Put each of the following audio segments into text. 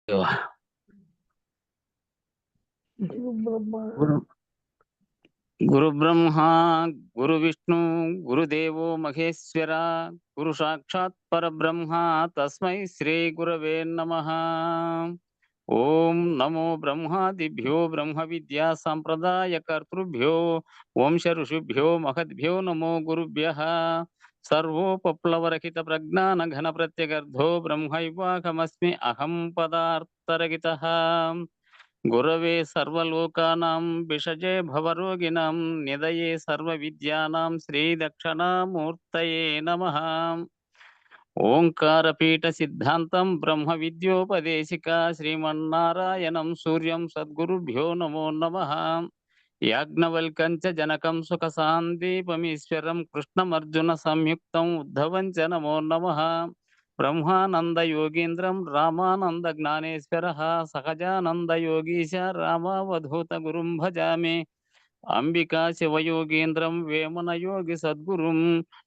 గురు గురు బ్రహ్మ గురు విష్ణు గురుదేవో మహేశ్వర గురు సాక్షాత్ పరబ్రహ్మ తస్మై శ్రీ గురవే నమః. ఓం నమో బ్రహ్మాదిభ్యో బ్రహ్మ విద్యా సంప్రదాయ కర్తృభ్యో వంశ ఋషిభ్యో మహద్భ్యో నమో గురుభ్యః. సర్వోపప్లవరహిత ప్రజ్ఞాన ఘన ప్రత్యగర్ధో బ్రహ్మైవాహమస్మి అహం పదార్థరహితః. గురవే సర్వలోకానాం విషజే భవరోగిణాం నిదయే సర్వవిద్యానాం శ్రీదక్షిణామూర్తయే నమః. ఓంకారపీఠ సిద్ధాంతం బ్రహ్మ విద్యోపదేశిక శ్రీమన్నారాయణం సూర్యం సద్గురుభ్యో నమో నమః. యాజ్ఞవల్కం చ జనకం సుఖ సాందీపమీశ్వరం కృష్ణమర్జున సంయుక్తం ఉద్ధవం చ నమో నమః. బ్రహ్మానంద యోగీంద్రం రామానంద జ్ఞానేశ్వర సహజానంద యోగీశ రామావధూత గురుం భజామి. అంబికా శివయోగీంద్రం వేమన యోగి సద్గురుం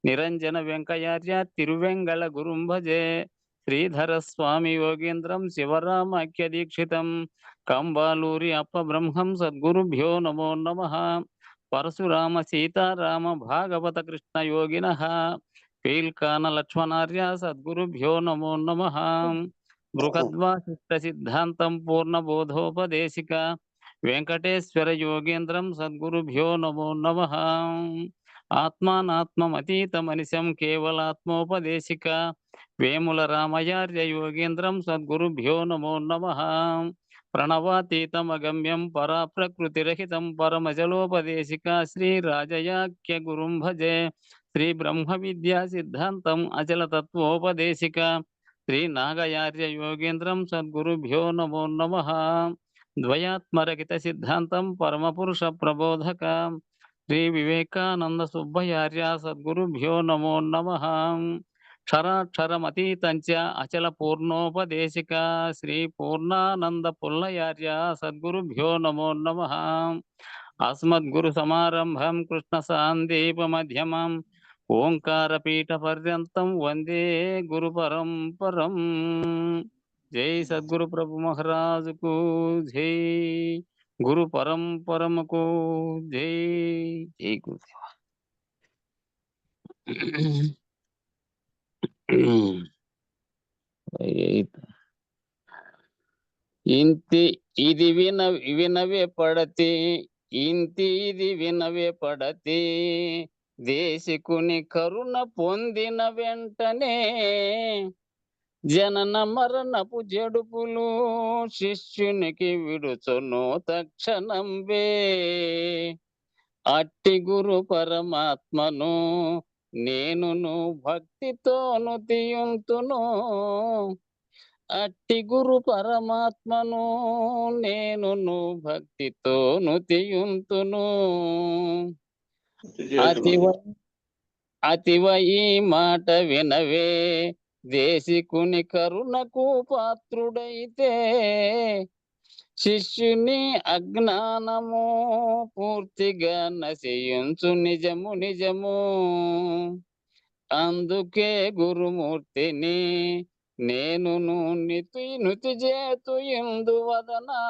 నిరంజన వెంకయార్య తిరువెంగళ గురుం భజే. శ్రీధర స్వామి యోగీంద్రం శివరామాఖ్య దీక్షితం కంబాలూరి అప్ప బ్రహ్మం సద్గురుభ్యో నమో నమః. పరశురామ సీతారామ భాగవత కృష్ణ యోగినః పీల్కాన లక్ష్మణార్య సద్గురుభ్యో నమో నమః. బృహద్వాసిష్ట సిద్ధాంతం పూర్ణబోధోపదేశిక వెంకటేశ్వర యోగేంద్రం సద్గురుభ్యో నమో నమః. ఆత్మానాత్మమతీతమనిశం కేవలాత్మోపదేశిక వేముల రామయార్య యోగేంద్రం సద్గురుభ్యో నమో నమః. ప్రణవాతీతమగమ్యం పరాప్రకృతిరహితం పరమజలోపదేశిక శ్రీరాజయాఖ్య గురుం భజే. శ్రీ బ్రహ్మ విద్యా సిద్ధాంతం అచల తత్వోపదేశిక శ్రీ నాగయార్య యోగేంద్రం సద్గురుభ్యో నమో నమః. ద్వయాత్మరహిత సిద్ధాంతం పరమపురుష ప్రబోధక శ్రీ వివేకానంద సుబ్బయార్య సద్గురుభ్యో నమో నమః. క్షరాక్షరమతీతంచ అచల పూర్ణోపదేశిక శ్రీ పూర్ణానంద పుల్లయార్య సద్గురుభ్యో నమో నమః. అస్మద్గురు సమారంభం కృష్ణ సాందీపమధ్యమం ఓంకారపీఠ పర్యంతం వందే గురు పరంపరం. జై సద్గురు ప్రభు మహారాజుకు జై. గురు పరంపరముకు జై. జై గురుదేవ. ఇంతి ఇది వినవే పడతి ఇంతి ఇది వినవే పడతి దేశికుని కరుణ పొందిన వెంటనే జనన మరణపు జడుపులు శిష్యునికి విడుచును తక్షణంబే. అట్టి గురు పరమాత్మను నేనును భక్తితోను తీయుంతును. అట్టి గురు పరమాత్మను నేనును భక్తితోను తీయుంతును. అతివ ఈ మాట వినవే దేశికుని కరుణకు పాత్రుడైతే శిష్యుని అజ్ఞానము పూర్తిగా నశించు నిజము నిజము. అందుకే గురుమూర్తిని నేనును నుతి చేతు ఇందువదనా.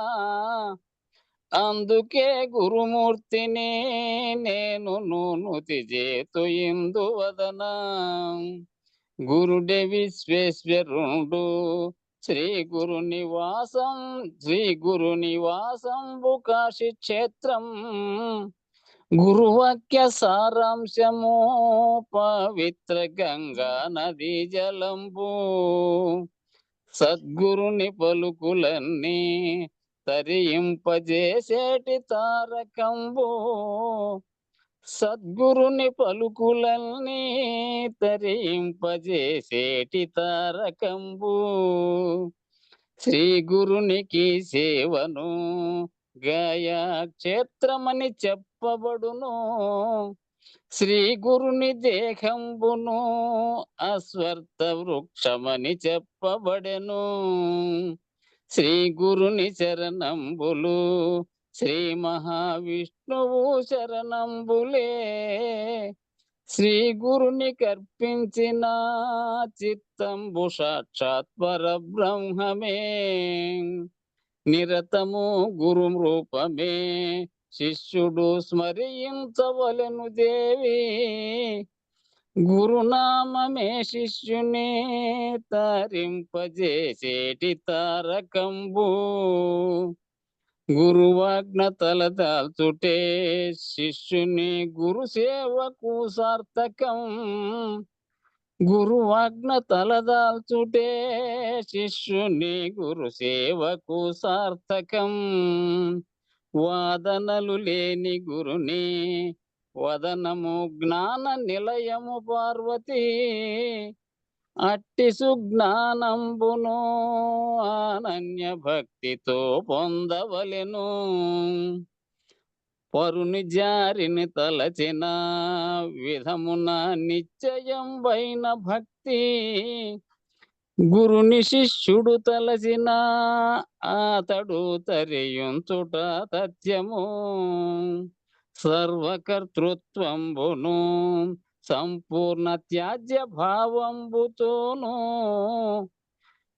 అందుకే గురుమూర్తిని నేనును నుతి చేతు ఇందువదనా. గురుడే విశ్వేశ్వరుండు శ్రీ గురు నివాసంబు కాశీ క్షేత్రం. గురువాక్య సారాంశము పవిత్ర గంగా నదీ జలంబు. సద్గురుని పలుకులన్నీ తరింపజేసేటి తారకంబు. సద్గురుని పలుకులన్నీ తరింపజేసేటి తారకంబు. శ్రీ గురునికి సేవను గయా క్షేత్రమని చెప్పబడును. శ్రీ గురుని దేహంబును అశ్వర్థ వృక్షమని చెప్పబడెను. శ్రీ గురుని చరణంబులు శ్రీ మహావిష్ణువు శరణంబులే. శ్రీ గురుని కర్పించిన చిత్తంబు సాక్షాత్ పరబ్రహ్మమే. నిరతము గురు రూపమే శిష్యుడు స్మరించవలెను దేవి. గురునామమే శిష్యుని తరింపజేసేటి తారకంబు. గురువాజ్ఞ తలదాల్చుటే శిష్యుని గురు సేవకు సార్థకం. గురువాజ్ఞ తలదాల్చుటే శిష్యుని గురు సేవకు సార్థకం. వాదనలు లేని గురుని వదనము జ్ఞాన నిలయము పార్వతి. అట్టి సుజ్ఞానంబును అనన్య భక్తితో పొందవలెను. పరుని జారిని తలచిన విధమున నిశ్చయంబైన భక్తి. గురుని శిష్యుడు తలచిన అతడు తరియుంచుట తథ్యము. సర్వకర్తృత్వంబును సంపూర్ణ త్యాజ్య భావంబుతోను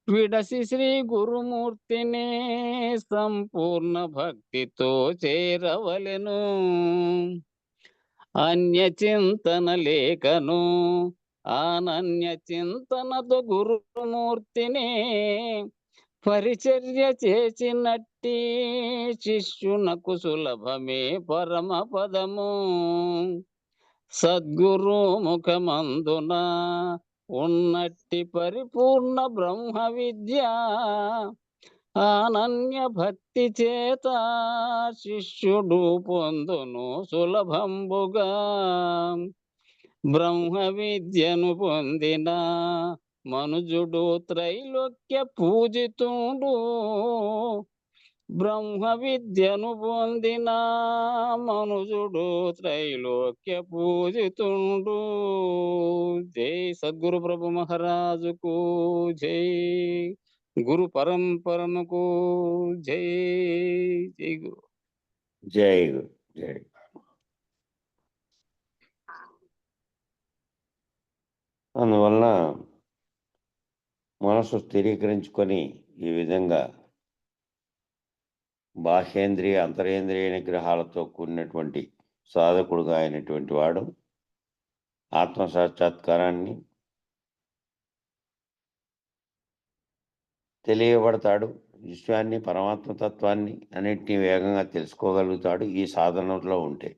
విడసి శ్రీ గురుమూర్తిని సంపూర్ణ భక్తితో చేరవలెను. అన్య చింతన లేకను అనన్య చింతనతో గురుమూర్తిని పరిచర్య చేసినట్టి శిష్యునకు సులభమే పరమ పదము. సద్గురు ముఖమందున ఉన్నట్టి పరిపూర్ణ బ్రహ్మ విద్య. అనన్య భక్తి చేత శిష్యుడు పొందును సులభంబుగా. బ్రహ్మ విద్యను పొందిన మనుజుడు త్రైలోక్య పూజితుండు. బ్రహ్మ విద్యను పొందిన మనుజుడు త్రైలోక్య పూజితుండు. జై సద్గురు ప్రభు మహారాజుకు జై. గురు పరంపరముకు జై. జై గురు. జై గురు. జై. అందువలన మనసు స్థిరీకరించుకొని ఈ విధంగా బాహ్యేంద్రియ అంతరేంద్రియ నిగ్రహాలతో కూడినటువంటి సాధకుడుగా అయినటువంటి వాడు ఆత్మసాక్షాత్కారాన్ని తెలియబడతాడు. విశ్వాన్ని, పరమాత్మతత్వాన్ని అన్నిటినీ వేగంగా తెలుసుకోగలుగుతాడు ఈ సాధనలో ఉంటే.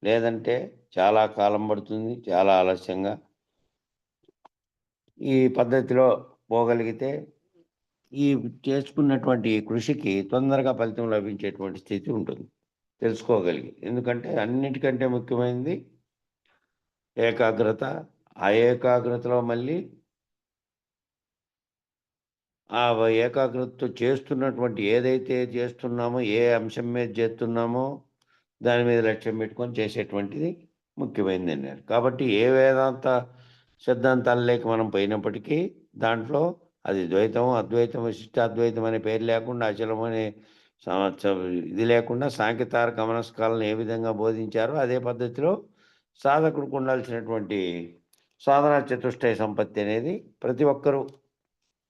లేదంటే చాలా కాలం పడుతుంది. చాలా ఆలస్యంగా ఈ పద్ధతిలో పోగలిగితే ఈ చేసుకున్నటువంటి కృషికి తొందరగా ఫలితం లభించేటువంటి స్థితి ఉంటుంది తెలుసుకోగలిగి. ఎందుకంటే అన్నిటికంటే ముఖ్యమైనది ఏకాగ్రత. ఆ ఏకాగ్రతలో మళ్ళీ ఆ ఏకాగ్రతతో చేస్తున్నటువంటి ఏదైతే చేస్తున్నామో, ఏ అంశం మీద చేస్తున్నామో దాని మీద లక్ష్యం పెట్టుకొని చేసేటువంటిది ముఖ్యమైనది అన్నారు. కాబట్టి ఏ వేదాంత సిద్ధాంతాలు లేక మనం పోయినప్పటికీ దాంట్లో అది ద్వైతం, అద్వైతం, విశిష్టాద్వైతం అనే పేరు లేకుండా, అచలం అనే ఇది లేకుండా సాంఖ్యతారక మనస్కాలను ఏ విధంగా బోధించారో అదే పద్ధతిలో సాధకుడికి ఉండాల్సినటువంటి సాధనా చతుష్టయ సంపత్తి అనేది ప్రతి ఒక్కరూ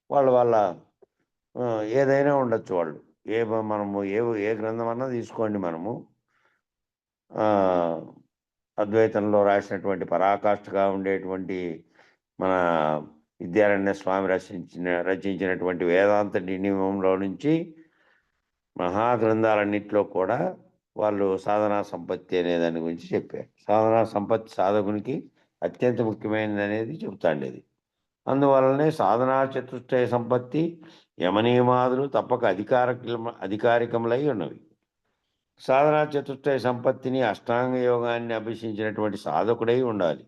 వాళ్ళ ఏదైనా ఉండొచ్చు. వాళ్ళు మనము ఏ గ్రంథం అన్నా తీసుకోండి. మనము అద్వైతంలో రాసినటువంటి పరాకాష్ఠగా ఉండేటువంటి మన విద్యారణ్య స్వామి రచించినటువంటి వేదాంత నియమంలో నుంచి మహాగ్రంథాలన్నింటిలో కూడా వాళ్ళు సాధనా సంపత్తి అనే దాని గురించి చెప్పారు. సాధనా సంపత్తి సాధకునికి అత్యంత ముఖ్యమైనది అనేది చెబుతాండేది. అందువలనే సాధనా చతుష్టయ సంపత్తి యమనియమాదులు తప్పక అధికారికములై ఉన్నవి. సాధనా చతుష్టయ సంపత్తిని అష్టాంగ యోగాన్ని అభ్యసించినటువంటి సాధకుడై ఉండాలి.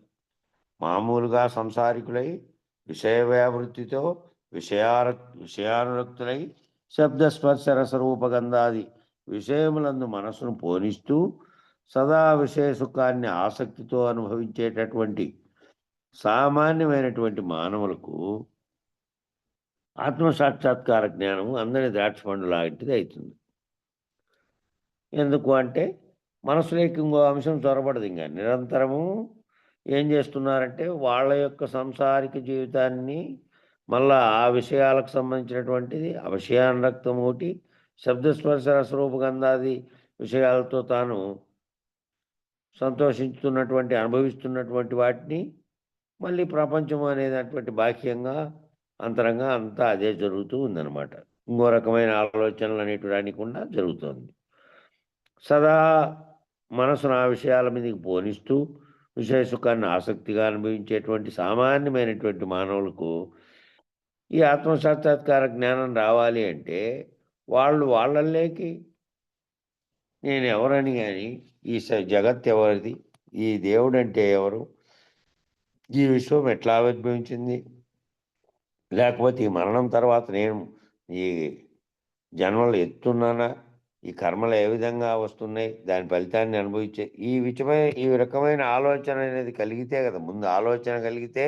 మామూలుగా సంసారికులై విషయ వ్యావృత్తితో విషయానురక్తులై శబ్దస్పర్శ రసరూపగంధాది విషయములందు మనసును పోనిస్తూ సదా విషయ సుఖాన్ని ఆసక్తితో అనుభవించేటటువంటి సామాన్యమైనటువంటి మానవులకు ఆత్మసాక్షాత్కార జ్ఞానము అందరి ద్రాక్షపండు లాంటిది అవుతుంది. ఎందుకు అంటే మనసులోకి ఇంకో అంశం చొరబడదు. ఇంకా నిరంతరము ఏం చేస్తున్నారంటే వాళ్ళ యొక్క సంసారిక జీవితాన్ని మళ్ళా ఆ విషయాలకు సంబంధించినటువంటిది ఆ విషయానురక్తం ఒకటి, శబ్దస్పర్శ రసరూపగంధాది విషయాలతో తాను సంతోషిస్తున్నటువంటి అనుభవిస్తున్నటువంటి వాటిని మళ్ళీ ప్రపంచం అనేటటువంటి బాహ్యంగా అంతరంగా అంతా అదే జరుగుతూ ఉందన్నమాట. ఇంకో రకమైన ఆలోచనలు అనేటివి కూడా జరుగుతుంది. సదా మనసును ఆ విషయాల మీదకి పోనిస్తూ విషయ సుఖాన్ని ఆసక్తిగా అనుభవించేటువంటి సామాన్యమైనటువంటి మానవులకు ఈ ఆత్మసాక్షాత్కార జ్ఞానం రావాలి అంటే వాళ్ళల్లోకి నేను ఎవరని కానీ ఈ జగత్ ఎవరిది, ఈ దేవుడు అంటే ఎవరు, ఈ విశ్వం ఎట్లా ఆవిర్భవించింది, లేకపోతే ఈ మరణం తర్వాత నేను ఈ జన్మలు ఎత్తున్నానా, ఈ కర్మలు ఏ విధంగా వస్తున్నాయి, దాని ఫలితాన్ని అనుభవించే ఈ రకమైన ఆలోచన అనేది కలిగితే కదా, ముందు ఆలోచన కలిగితే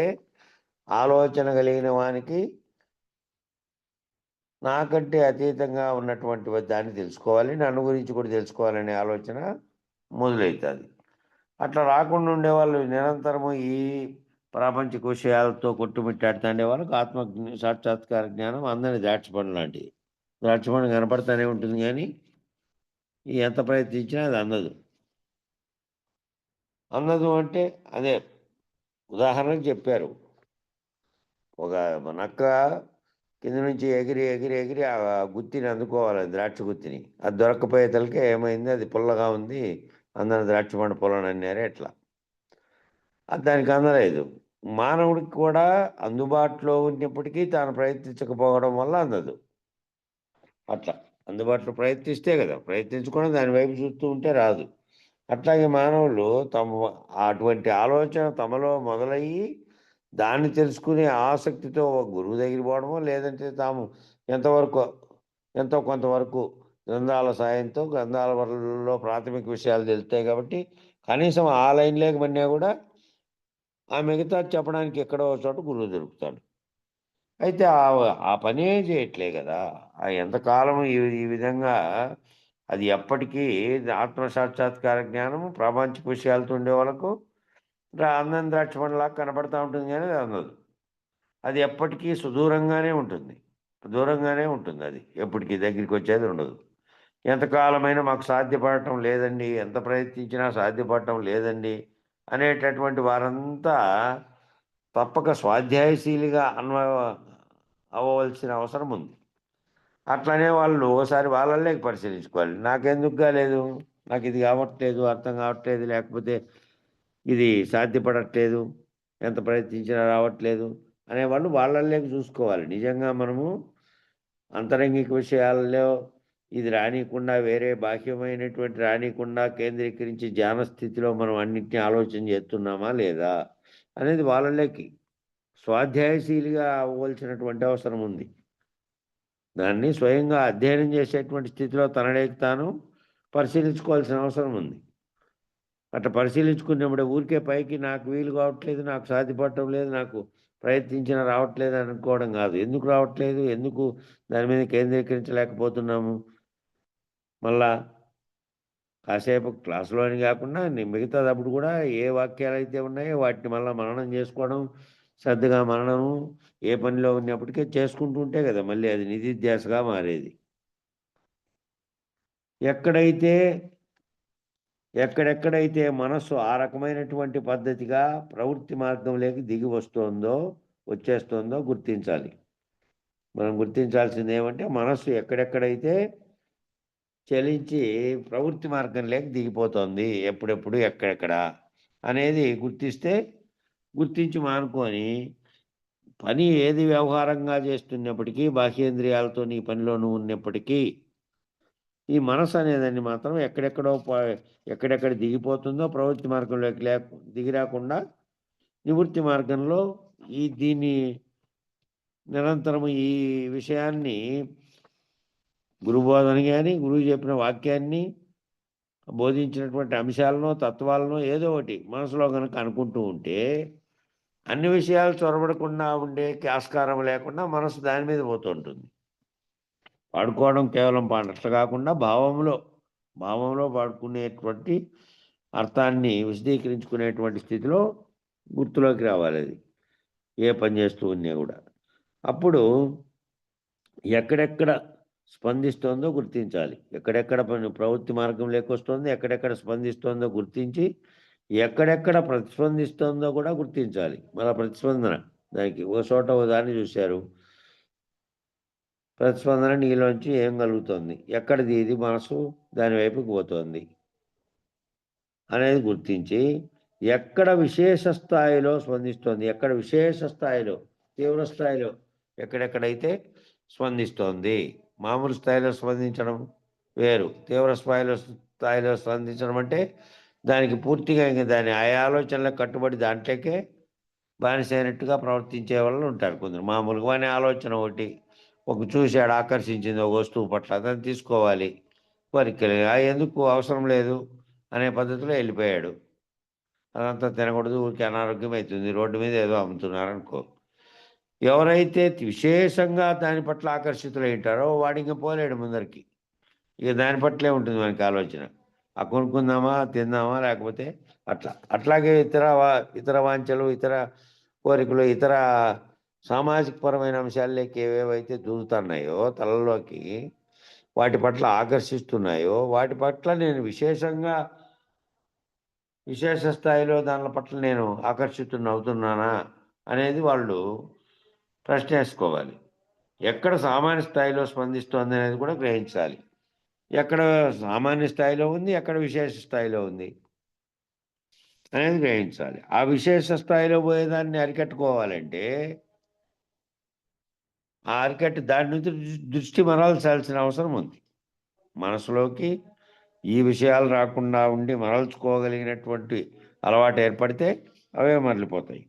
ఆలోచన కలిగిన వానికి నాకంటే అతీతంగా ఉన్నటువంటి దాన్ని తెలుసుకోవాలి, నన్ను గురించి కూడా తెలుసుకోవాలనే ఆలోచన మొదలవుతుంది. అట్లా రాకుండా ఉండేవాళ్ళు నిరంతరము ఈ ప్రాపంచిక విషయాలతో కొట్టుమిట్టాడుతుండే వాళ్ళకి ఆత్మ సాక్షాత్కార జ్ఞానం అందరినీ ద్రాక్షపండు లాంటిది. ద్రాక్షపండు కనపడుతూనే ఉంటుంది కానీ ఎంత ప్రయత్నించినా అది అందదు అంటే అదే ఉదాహరణకు చెప్పారు. ఒక నక్క కింద నుంచి ఎగిరి ఎగిరి ఎగిరి ఆ గుత్తిని అందుకోవాలి, ద్రాక్ష గుత్తిని. అది దొరక్కపోయేతలకే ఏమైంది, అది పుల్లగా ఉంది, అందరూ ద్రాక్ష పండు పొలను అన్నారే. ఎట్లా అది దానికి అందలేదు. మానవుడికి కూడా అందుబాటులో ఉన్నప్పటికీ తాను ప్రయత్నించకపోవడం వల్ల అందదు. అట్లా అందుబాటులో ప్రయత్నిస్తే కదా, ప్రయత్నించకుండా దాని వైపు చూస్తూ ఉంటే రాదు. అట్లాగే మానవులు అటువంటి ఆలోచన తమలో మొదలయ్యి దాన్ని తెలుసుకునే ఆసక్తితో ఒక గురువు దగ్గర పోవడమో, లేదంటే తాము ఎంతో కొంతవరకు గ్రంథాల సాయంతో గ్రంథాల వరలో ప్రాథమిక విషయాలు తెలుస్తాయి కాబట్టి కనీసం ఆ లైన్ లేకపోయినా కూడా ఆ మిగతా చెప్పడానికి ఎక్కడో చోట గురువు దొరుకుతాడు. అయితే ఆ పనే చేయట్లే కదా. ఎంతకాలం ఈ విధంగా అది ఎప్పటికీ ఆత్మసాక్షాత్కార జ్ఞానము ప్రాపంచిక విషయాలతో ఉండే వాళ్ళకు అందం ద్రాక్ష పండులాగా కనపడతా ఉంటుంది కానీ అది అందదు. అది ఎప్పటికీ సుదూరంగానే ఉంటుంది, దూరంగానే ఉంటుంది. అది ఎప్పటికీ దగ్గరికి వచ్చేది ఉండదు. ఎంతకాలమైనా మాకు సాధ్యపడటం లేదండి, ఎంత ప్రయత్నించినా సాధ్యపడటం లేదండి అనేటటువంటి వారంతా తప్పక స్వాధ్యాయశీలిగా అవ్వవలసిన అవసరం ఉంది. అట్లనే వాళ్ళు ఒకసారి వాళ్ళే పరిశీలించుకోవాలి. నాకెందుకు కాలేదు, నాకు ఇది కావట్లేదు, అర్థం కావట్లేదు, లేకపోతే ఇది సాధ్యపడట్లేదు, ఎంత ప్రయత్నించినా రావట్లేదు అనేవాళ్ళు వాళ్ళే చూసుకోవాలి. నిజంగా మనము అంతరంగిక విషయాల్లో ఇది రానియకుండా, వేరే బాహ్యమైనటువంటి రానియకుండా కేంద్రీకరించి ధ్యాన స్థితిలో మనం అన్నింటినీ ఆలోచన చేస్తున్నామా లేదా అనేది వాళ్ళకి స్వాధ్యాయశీలిగా అవ్వవలసినటువంటి అవసరం ఉంది. దాన్ని స్వయంగా అధ్యయనం చేసేటువంటి స్థితిలో తనలోకి తాను పరిశీలించుకోవాల్సిన అవసరం ఉంది. అట్లా పరిశీలించుకున్నప్పుడే ఊరికే పైకి నాకు వీలు కావట్లేదు, నాకు సాధ్యపడటం లేదు, నాకు ప్రయత్నించినా రావట్లేదు అనుకోవడం కాదు. ఎందుకు రావట్లేదు, ఎందుకు దాని మీద కేంద్రీకరించలేకపోతున్నాము, మళ్ళా కాసేపు క్లాసులోని కాకుండా మిగతాదప్పుడు కూడా ఏ వాక్యాలు అయితే ఉన్నాయో వాటిని మళ్ళీ మననం చేసుకోవడం, శ్రద్ధగా మననము ఏ పనిలో ఉన్నప్పటికీ చేసుకుంటూ ఉంటే కదా మళ్ళీ అది నిధిధ్యాసగా మారేది. ఎక్కడెక్కడైతే మనస్సు ఆ రకమైనటువంటి పద్ధతిగా ప్రవృత్తి మార్గంలోకి దిగి వచ్చేస్తుందో గుర్తించాలి. మనం గుర్తించాల్సింది ఏమంటే మనస్సు ఎక్కడెక్కడైతే చలించి ప్రవృత్తి మార్గంలోకి దిగిపోతుంది, ఎప్పుడెప్పుడు ఎక్కడెక్కడ అనేది గుర్తించి మానుకొని పని ఏది వ్యవహారంగా చేస్తున్నప్పటికీ, బాహ్యేంద్రియాలతో నీ పనిలోనూ ఉన్నప్పటికీ ఈ మనసు అనేదాన్ని మాత్రం ఎక్కడెక్కడ దిగిపోతుందో ప్రవృత్తి మార్గంలోకి దిగిరాకుండా నివృత్తి మార్గంలో దీన్ని నిరంతరం ఈ విషయాన్ని గురుబోధన కానీ, గురువు చెప్పిన వాక్యాన్ని, బోధించినటువంటి అంశాలను, తత్వాలను ఏదో ఒకటి మనసులో కనుక అనుకుంటూ ఉంటే అన్ని విషయాలు చొరబడకుండా ఉండే ఆస్కారం లేకుండా మనసు దాని మీద పోతుంటుంది. పాడుకోవడం కేవలం పాడట్లు కాకుండా భావంలో పాడుకునేటువంటి అర్థాన్ని విశదీకరించుకునేటువంటి స్థితిలో గుర్తులోకి రావాలి. అది ఏ పని చేస్తూ ఉన్నా కూడా అప్పుడు ఎక్కడెక్కడ స్పందిస్తోందో గుర్తించాలి. ఎక్కడెక్కడ ప్రవృత్తి మార్గంలోకి వస్తోంది, ఎక్కడెక్కడ స్పందిస్తోందో గుర్తించి, ఎక్కడెక్కడ ప్రతిస్పందిస్తోందో కూడా గుర్తించాలి. మన ప్రతిస్పందన దానికి ఓ చోట ఓ దాన్ని చూశారు. ప్రతిస్పందన నీలోంచి ఏం కలుగుతోంది, ఎక్కడిది ఇది మనసు దాని వైపుకి పోతోంది అనేది గుర్తించి, ఎక్కడ విశేష స్థాయిలో స్పందిస్తోంది, ఎక్కడ విశేష స్థాయిలో తీవ్ర స్థాయిలో ఎక్కడెక్కడైతే స్పందిస్తోంది. మామూలు స్థాయిలో స్పందించడం వేరు, తీవ్ర స్థాయిలో స్పందించడం అంటే దానికి పూర్తిగా ఇంక దాని ఆ ఆలోచనలకు కట్టుబడి దాంట్లోకే బానిసైనట్టుగా ప్రవర్తించే వాళ్ళు ఉంటారు కొందరు. మామూలుగా వాని ఆలోచన ఒకటి, ఒక చూశాడు ఆకర్షించింది ఒక వస్తువు పట్ల, దాన్ని తీసుకోవాలి, కోరికలు ఎందుకు అవసరం లేదు అనే పద్ధతిలో వెళ్ళిపోయాడు. అదంతా తినకూడదు, ఊరికే అనారోగ్యం అవుతుంది, రోడ్డు మీద ఏదో అమ్ముతున్నారనుకో. ఎవరైతే విశేషంగా దాని పట్ల ఆకర్షితులై ఉంటారో వాడు ఇంక పోలేడు ముందరికి. ఇక దాని పట్లే ఉంటుంది మనకి ఆలోచన. ఆ కొనుక్కుందామా, తిందామా, లేకపోతే అట్లా. అట్లాగే ఇతర వాంఛలు, ఇతర కోరికలు, ఇతర సామాజిక పరమైన అంశాల్లోకి ఏవేవైతే దూరుతున్నాయో తలలోకి, వాటి పట్ల ఆకర్షిస్తున్నాయో, వాటి పట్ల నేను విశేష స్థాయిలో దాని పట్ల నేను ఆకర్షితున్నవుతున్నానా అనేది వాళ్ళు ప్రశ్న వేసుకోవాలి. ఎక్కడ సామాన్య స్థాయిలో స్పందిస్తోంది అనేది కూడా గ్రహించాలి. ఎక్కడ సామాన్య స్థాయిలో ఉంది, ఎక్కడ విశేష స్థాయిలో ఉంది అనేది గ్రహించాలి. ఆ విశేష స్థాయిలో పోయేదాన్ని అరికట్టుకోవాలంటే దాని నుంచి దృష్టి మరల్చాల్సిన అవసరం ఉంది. మనసులోకి ఈ విషయాలు రాకుండా ఉండి మరల్చుకోగలిగినటువంటి అలవాటు ఏర్పడితే అవే మరలిపోతాయి.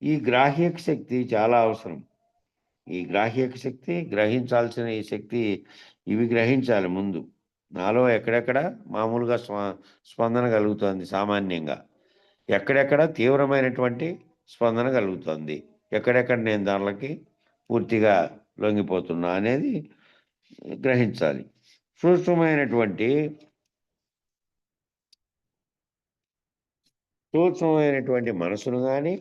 ఈ గ్రాహ్యక శక్తి చాలా అవసరం. ఈ గ్రాహ్యక శక్తి, గ్రహించాల్సిన ఈ శక్తి, ఇవి గ్రహించాలి ముందు. నాలో ఎక్కడెక్కడ మామూలుగా స్పందన కలుగుతోంది సామాన్యంగా, ఎక్కడెక్కడ తీవ్రమైనటువంటి స్పందన కలుగుతోంది, ఎక్కడెక్కడ నేను దానిలోకి పూర్తిగా లొంగిపోతున్నా అనేది గ్రహించాలి. సూక్ష్మమైనటువంటి మనసును కానీ,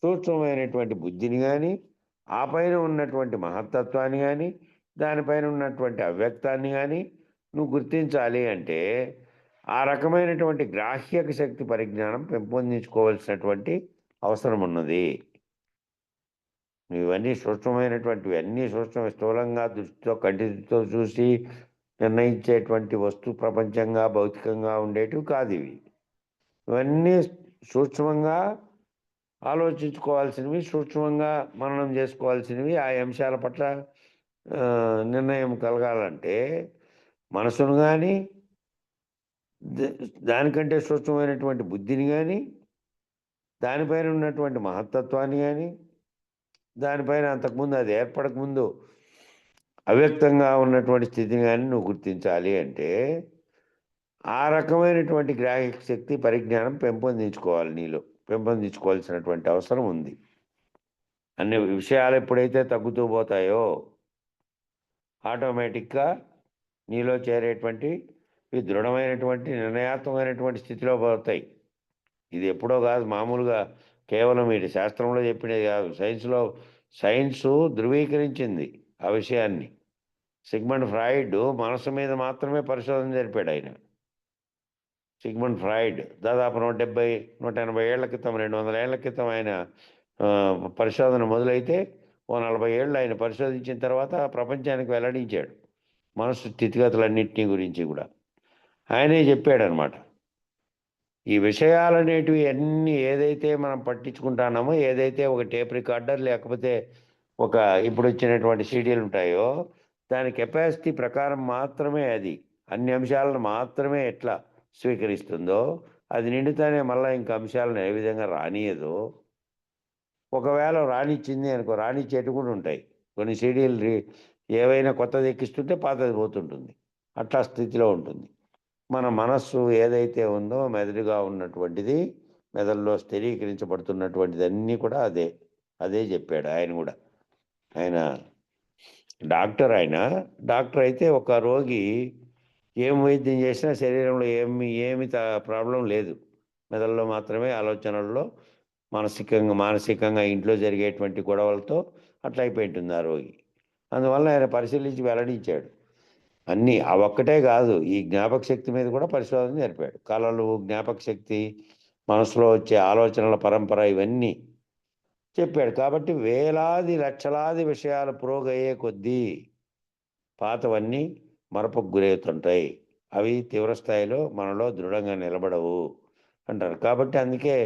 సూక్ష్మమైనటువంటి బుద్ధిని కానీ, ఆ పైన ఉన్నటువంటి మహత్తత్వాన్ని కానీ, దానిపైన ఉన్నటువంటి అవ్యక్తాన్ని కానీ నువ్వు గుర్తించాలి అంటే ఆ రకమైనటువంటి గ్రాహ్యక శక్తి పరిజ్ఞానం పెంపొందించుకోవాల్సినటువంటి అవసరం ఉన్నది. ఇవన్నీ సూక్ష్మమైనటువంటివి, అన్నీ స్థూలంగా దృష్టితో కంటితో చూసి నిర్ణయించేటువంటి వస్తు ప్రపంచంగా భౌతికంగా ఉండేటివి కాదు ఇవి. ఇవన్నీ సూక్ష్మంగా ఆలోచించుకోవాల్సినవి, సూక్ష్మంగా మననం చేసుకోవాల్సినవి. ఆ అంశాల పట్ల నిర్ణయం కలగాలంటే మనసును కానీ, దానికంటే సూక్ష్మమైనటువంటి బుద్ధిని కానీ, దానిపైన ఉన్నటువంటి మహత్తత్వాన్ని కానీ, దానిపైన అంతకుముందు అది ఏర్పడకముందు అవ్యక్తంగా ఉన్నటువంటి స్థితిని కానీ నువ్వు గుర్తించాలి అంటే ఆ రకమైనటువంటి గ్రాహక శక్తి పరిజ్ఞానం పెంపొందించుకోవాల్సినటువంటి అవసరం ఉంది. అన్ని విషయాలు ఎప్పుడైతే తగ్గుతూ పోతాయో ఆటోమేటిక్గా నీలో చేరేటువంటి ఈ దృఢమైనటువంటి నిర్ణయాత్మకమైనటువంటి స్థితిలో పోతాయి. ఇది ఎప్పుడో కాదు, మామూలుగా కేవలం ఇది శాస్త్రంలో చెప్పినది కాదు, సైన్సు ధృవీకరించింది ఆ విషయాన్ని. సిగ్మండ్ ఫ్రాయిడ్ మనసు మీద మాత్రమే పరిశోధన జరిపాడు ఆయన. సిగ్మండ్ ఫ్రాయిడ్ దాదాపు 180-180 ఏళ్ల క్రితం, 200 ఏళ్ల క్రితం ఆయన పరిశోధన మొదలైతే ఓ 40 ఏళ్ళు ఆయన పరిశోధించిన తర్వాత ప్రపంచానికి వెల్లడించాడు మనసు స్థితిగతులన్నింటినీ గురించి కూడా. ఆయనే చెప్పాడనమాట. ఈ విషయాలనేటివి అన్నీ ఏదైతే మనం పట్టించుకుంటున్నామో, ఏదైతే ఒక టేప్ రికార్డర్ లేకపోతే ఒక ఇప్పుడు వచ్చినటువంటి సీడీలు ఉంటాయో, దాని కెపాసిటీ ప్రకారం మాత్రమే అది అన్ని అంశాలను మాత్రమే ఎట్లా స్వీకరిస్తుందో, అది నిండుతానే మళ్ళీ ఇంకా అంశాలను ఏ విధంగా రానియదో. ఒకవేళ రానిచ్చింది అనుకో, రానిచ్చేటి కూడా ఉంటాయి కొన్ని సీడీలు. ఏవైనా కొత్తది ఎక్కిస్తుంటే పాతది పోతుంటుంది, అట్లా స్థితిలో ఉంటుంది. మన మనస్సు ఏదైతే ఉందో మెదడుగా ఉన్నటువంటిది, మెదడులో స్థిరీకరించబడుతున్నటువంటిది అన్నీ కూడా అదే చెప్పాడు ఆయన కూడా. ఆయన డాక్టర్ అయితే ఒక రోగి ఏం వైద్యం చేసినా శరీరంలో ఏమి ప్రాబ్లం లేదు, మెదడులో మాత్రమే ఆలోచనల్లో మానసికంగా ఇంట్లో జరిగేటువంటి గొడవలతో అట్లా అయిపోయింటుంది ఆ రోగి. అందువల్ల ఆయన పరిశీలించి వెల్లడించాడు, అన్నీ ఆ ఒక్కటే కాదు, ఈ జ్ఞాపక శక్తి మీద కూడా పరిశోధన జరిపాడు. కళలు, జ్ఞాపక శక్తి, మనసులో వచ్చే ఆలోచనల పరంపర ఇవన్నీ చెప్పాడు. కాబట్టి వేలాది లక్షలాది విషయాలు పురోగయ్యే కొద్దీ పాతవన్నీ మరపుకు గురవుతుంటాయి. అవి తీవ్ర స్థాయిలో మనలో దృఢంగా నిలబడవు అంటారు. కాబట్టి అందుకే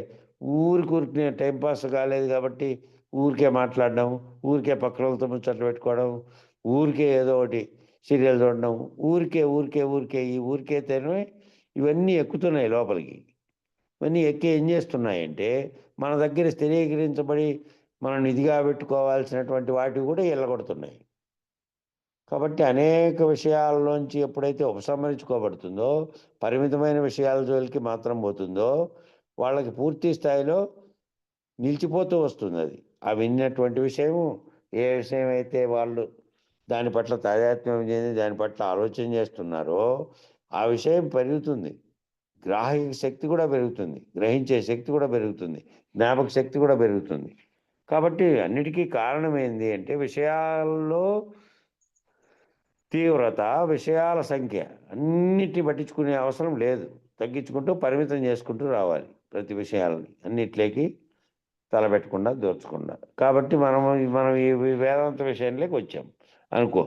ఊరికే టైంపాస్ కాలేదు కాబట్టి ఊరికే మాట్లాడడం, ఊరికే పక్కన వాళ్ళతో ముచ్చట్లు పెట్టుకోవడం, ఊరికే ఏదో ఒకటి సీరియల్ చూడడం, ఊరికే ఊరికే ఊరికే ఈ ఊరికేతేనే ఇవన్నీ ఎక్కుతున్నాయి లోపలికి. ఇవన్నీ ఎక్కి ఏం చేస్తున్నాయంటే మన దగ్గర స్థిరీకరించబడి మనం నిధిగా పెట్టుకోవాల్సినటువంటి వాటివి కూడా ఎల్లగొడుతున్నాయి. కాబట్టి అనేక విషయాల్లోంచి ఎప్పుడైతే ఉపసంహరించుకోబడుతుందో, పరిమితమైన విషయాల జోలికి మాత్రం పోతుందో, వాళ్ళకి పూర్తి స్థాయిలో నిలిచిపోతూ వస్తుందది. ఆ విన్నటువంటి విషయము, ఏ విషయమైతే వాళ్ళు దాని పట్ల తాదాత్మ్యం చెంది దాని పట్ల ఆలోచన చేస్తున్నారో, ఆ విషయం పెరుగుతుంది. గ్రాహక శక్తి కూడా పెరుగుతుంది. గ్రహించే శక్తి కూడా పెరుగుతుంది. జ్ఞాపక శక్తి కూడా పెరుగుతుంది. కాబట్టి అన్నిటికీ కారణం ఏంది అంటే విషయాల్లో తీవ్రత, విషయాల సంఖ్య అన్నిటిని పట్టించుకునే అవసరం లేదు. తగ్గించుకుంటూ పరిమితం చేసుకుంటూ రావాలి ప్రతి విషయాలని. అన్నిట్లోకి తలపెట్టకుండా, దోచకుండా. కాబట్టి మనం ఈ వేదాంత విషయంలోకి వచ్చాం అనుకో.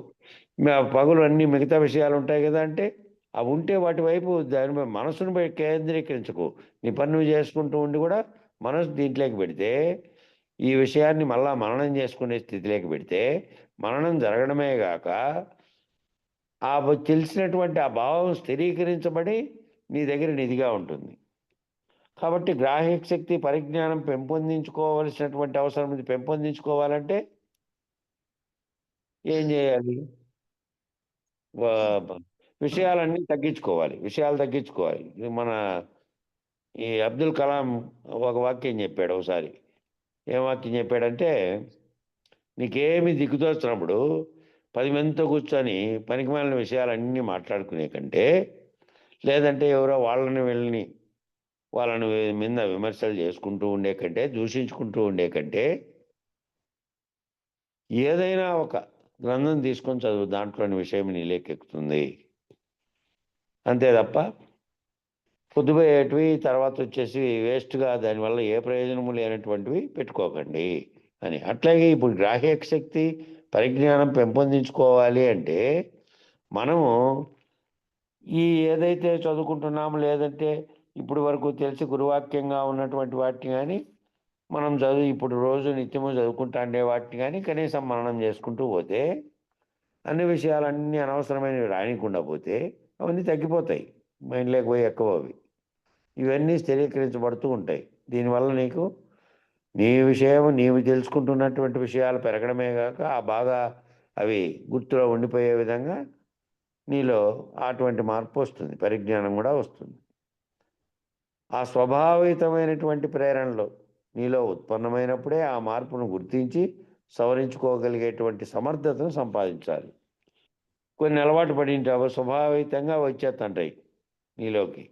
పగులు అన్నీ మిగతా విషయాలు ఉంటాయి కదా అంటే, అవి ఉంటే వాటి వైపు దాని మీద మనసును కేంద్రీకరించకు. నీ పని నువ్వు చేసుకుంటూ ఉండి కూడా మనసు దీంట్లోకి పెడితే, ఈ విషయాన్ని మళ్ళా మననం చేసుకునే స్థితిలోకి పెడితే, మననం జరగడమే గాక తెలిసినటువంటి ఆ భావం స్థిరీకరించబడి నీ దగ్గర నిధిగా ఉంటుంది. కాబట్టి గ్రాహక శక్తి, పరిజ్ఞానం పెంపొందించుకోవాల్సినటువంటి అవసరం ఉంది. పెంపొందించుకోవాలంటే ఏం చేయాలి? వ బ విషయాలన్నీ తగ్గించుకోవాలి. విషయాలు తగ్గించుకోవాలి. మన ఈ అబ్దుల్ కలాం ఒక వాక్యం చెప్పాడు ఒకసారి. ఏం వాక్యం చెప్పాడంటే, నీకేమి దిక్కుతోచనప్పుడు 10 మందితో కూర్చొని పనికిమాలిన విషయాలన్నీ మాట్లాడుకునే కంటే, లేదంటే ఎవరో వాళ్ళని మీద విమర్శలు చేసుకుంటూ ఉండే కంటే, దూషించుకుంటూ ఉండే కంటే, ఏదైనా ఒక గ్రంథం తీసుకొని చదువు. దాంట్లోని విషయం నీలోకెక్కుతుంది. అంతే తప్ప పొద్దుపోయేటివి తర్వాత వచ్చేసి వేస్ట్‌గా దానివల్ల ఏ ప్రయోజనము లేనటువంటివి పెట్టుకోకండి అని. అట్లాగే ఇప్పుడు గ్రాహక శక్తి, పరిజ్ఞానం పెంపొందించుకోవాలి అంటే, మనము ఈ ఏదైతే చదువుకుంటున్నామో, లేదంటే ఇప్పటి వరకు తెలిసి గురువాక్యంగా ఉన్నటువంటి వాటిని గాని, మనం ఇప్పుడు రోజు నిత్యము చదువుకుంటాండే వాటిని గాని కనీసం మననం చేసుకుంటూ పోతే, అన్ని విషయాలన్నీ అనవసరమైనవి రానీయకుండా పోతే, అవన్నీ తగ్గిపోతాయి. మైండ్‌లోకి పోయి ఎక్కవవి. ఇవన్నీ స్థిరీకరించబడుతూ ఉంటాయి. దీనివల్ల నీ విషయం నీవు తెలుసుకుంటున్నటువంటి విషయాలు పెరగడమే గాక, బాగా అవి గుర్తులో ఉండిపోయే విధంగా నీలో అటువంటి మార్పు వస్తుంది. పరిజ్ఞానం కూడా వస్తుంది. ఆ స్వభావితమైనటువంటి ప్రేరణలు నీలో ఉత్పన్నమైనప్పుడే ఆ మార్పును గుర్తించి సవరించుకోగలిగేటువంటి సమర్థతను సంపాదించాలి. కొన్ని అలవాటు పడింటావు, స్వభావితంగా వచ్చేస్తుంటాయి నీలోకి.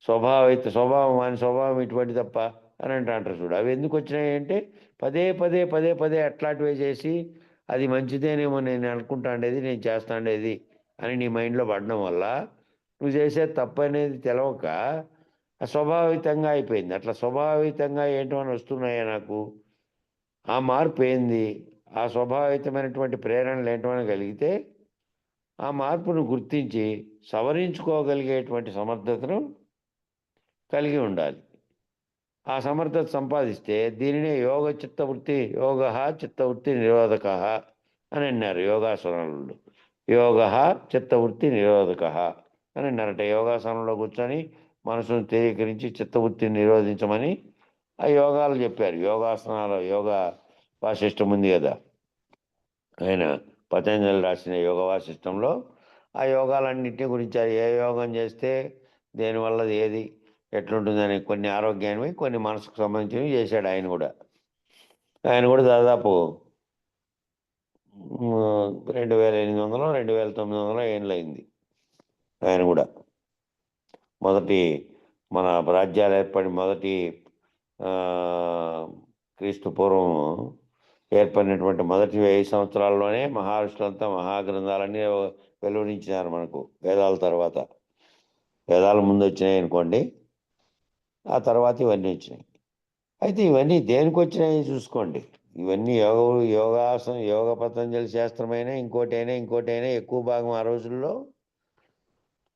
స్వభావం వాని స్వభావం ఇటువంటి తప్ప అని అంటారు చూడు. అవి ఎందుకు వచ్చినాయంటే పదే పదే పదే పదే అట్లాంటివే చేసి అది మంచిదేనేమో నేను అనుకుంటాండేది, నేను చేస్తాండేది అని నీ మైండ్లో పడడం వల్ల నువ్వు చేసేది తప్పు అనేది తెలవక స్వభావితంగా అయిపోయింది. అట్లా స్వభావితంగా ఏంటని వస్తున్నాయా నాకు? ఆ మార్పు ఏంది? ఆ స్వభావితమైనటువంటి ప్రేరణలు ఏంటని కలిగితే ఆ మార్పును గుర్తించి సవరించుకోగలిగేటువంటి సమర్థతను కలిగి ఉండాలి. ఆ సమర్థత సంపాదిస్తే దీనినే చిత్తవృత్తి నిరోధకః అని అన్నారు యోగాసనాలలో. చిత్తవృత్తి నిరోధకః అని అన్నారట. యోగాసనంలో కూర్చొని మనసును స్థిరీకరించి చిత్తవృత్తిని నిరోధించమని ఆ యోగాలు చెప్పారు. యోగా వాసిష్టం ఉంది కదా, ఆయన పతంజలి రాసిన యోగ వాసిష్టంలో ఆ యోగాలన్నింటినీ గురించి ఏ యోగం చేస్తే దేనివల్ల ఏది ఎట్లుంటుందని కొన్ని ఆరోగ్యానివి, కొన్ని మనసుకు సంబంధించినవి చేశాడు ఆయన కూడా. ఆయన కూడా దాదాపు 2800, 2900 ఏండ్లయింది ఆయన కూడా. మన రాజ్యాలు ఏర్పడి మొదటి క్రీస్తు పూర్వం ఏర్పడినటువంటి మొదటి 1000 సంవత్సరాల్లోనే మహర్షులంతా మహాగ్రంథాలన్నీ వెలువరించినారు మనకు వేదాల తర్వాత. వేదాల ముందు వచ్చినాయి అనుకోండి, ఆ తర్వాత ఇవన్నీ వచ్చినాయి. అయితే ఇవన్నీ దేనికి వచ్చినాయి చూసుకోండి. ఇవన్నీ యోగ పతంజలి శాస్త్రమైనా ఇంకోటైనా ఎక్కువ భాగం ఆ రోజుల్లో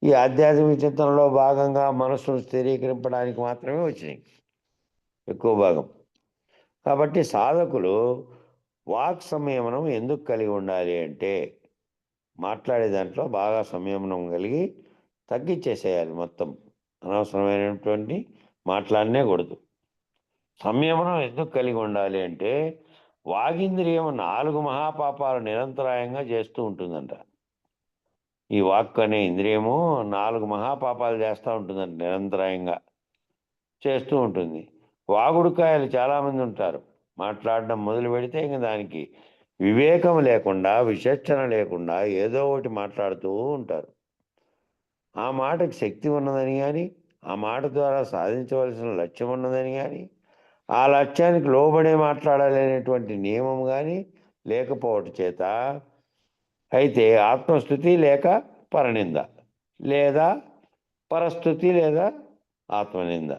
ఈ ఆధ్యాత్మిక చింతనలో భాగంగా మనస్సును స్థిరీకరింపడానికి మాత్రమే వచ్చినాయి ఎక్కువ భాగం. కాబట్టి సాధకులు వాక్ సంయమనం ఎందుకు కలిగి ఉండాలి అంటే, మాట్లాడే దాంట్లో బాగా సంయమనం కలిగి తగ్గించేసేయాలి మొత్తం. అనవసరమైనటువంటి మాట్లాడనే కూడదు. సంయమనం ఎందుకు కలిగి ఉండాలి అంటే, వాగింద్రియం 4 మహాపాపాలు నిరంతరాయంగా చేస్తూ ఉంటుందంట. ఈ వాక్ అనే ఇంద్రియము 4 మహాపాపాలు చేస్తూ ఉంటుందంట, నిరంతరాయంగా చేస్తూ ఉంటుంది. వాగుడుకాయలు చాలామంది ఉంటారు. మాట్లాడడం మొదలు పెడితే ఇంక దానికి వివేకం లేకుండా, విచక్షణ లేకుండా ఏదో ఒకటి మాట్లాడుతూ ఉంటారు. ఆ మాటకి శక్తి ఉన్నదని కానీ, ఆ మాట ద్వారా సాధించవలసిన లక్ష్యం ఉన్నదని కానీ, ఆ లక్ష్యానికి లోబడే మాట్లాడాలనేటువంటి నియమం కానీ లేకపోవటం చేత, అయితే ఆత్మస్థుతి లేక పరనింద, లేదా పరస్థుతి లేదా ఆత్మనింద,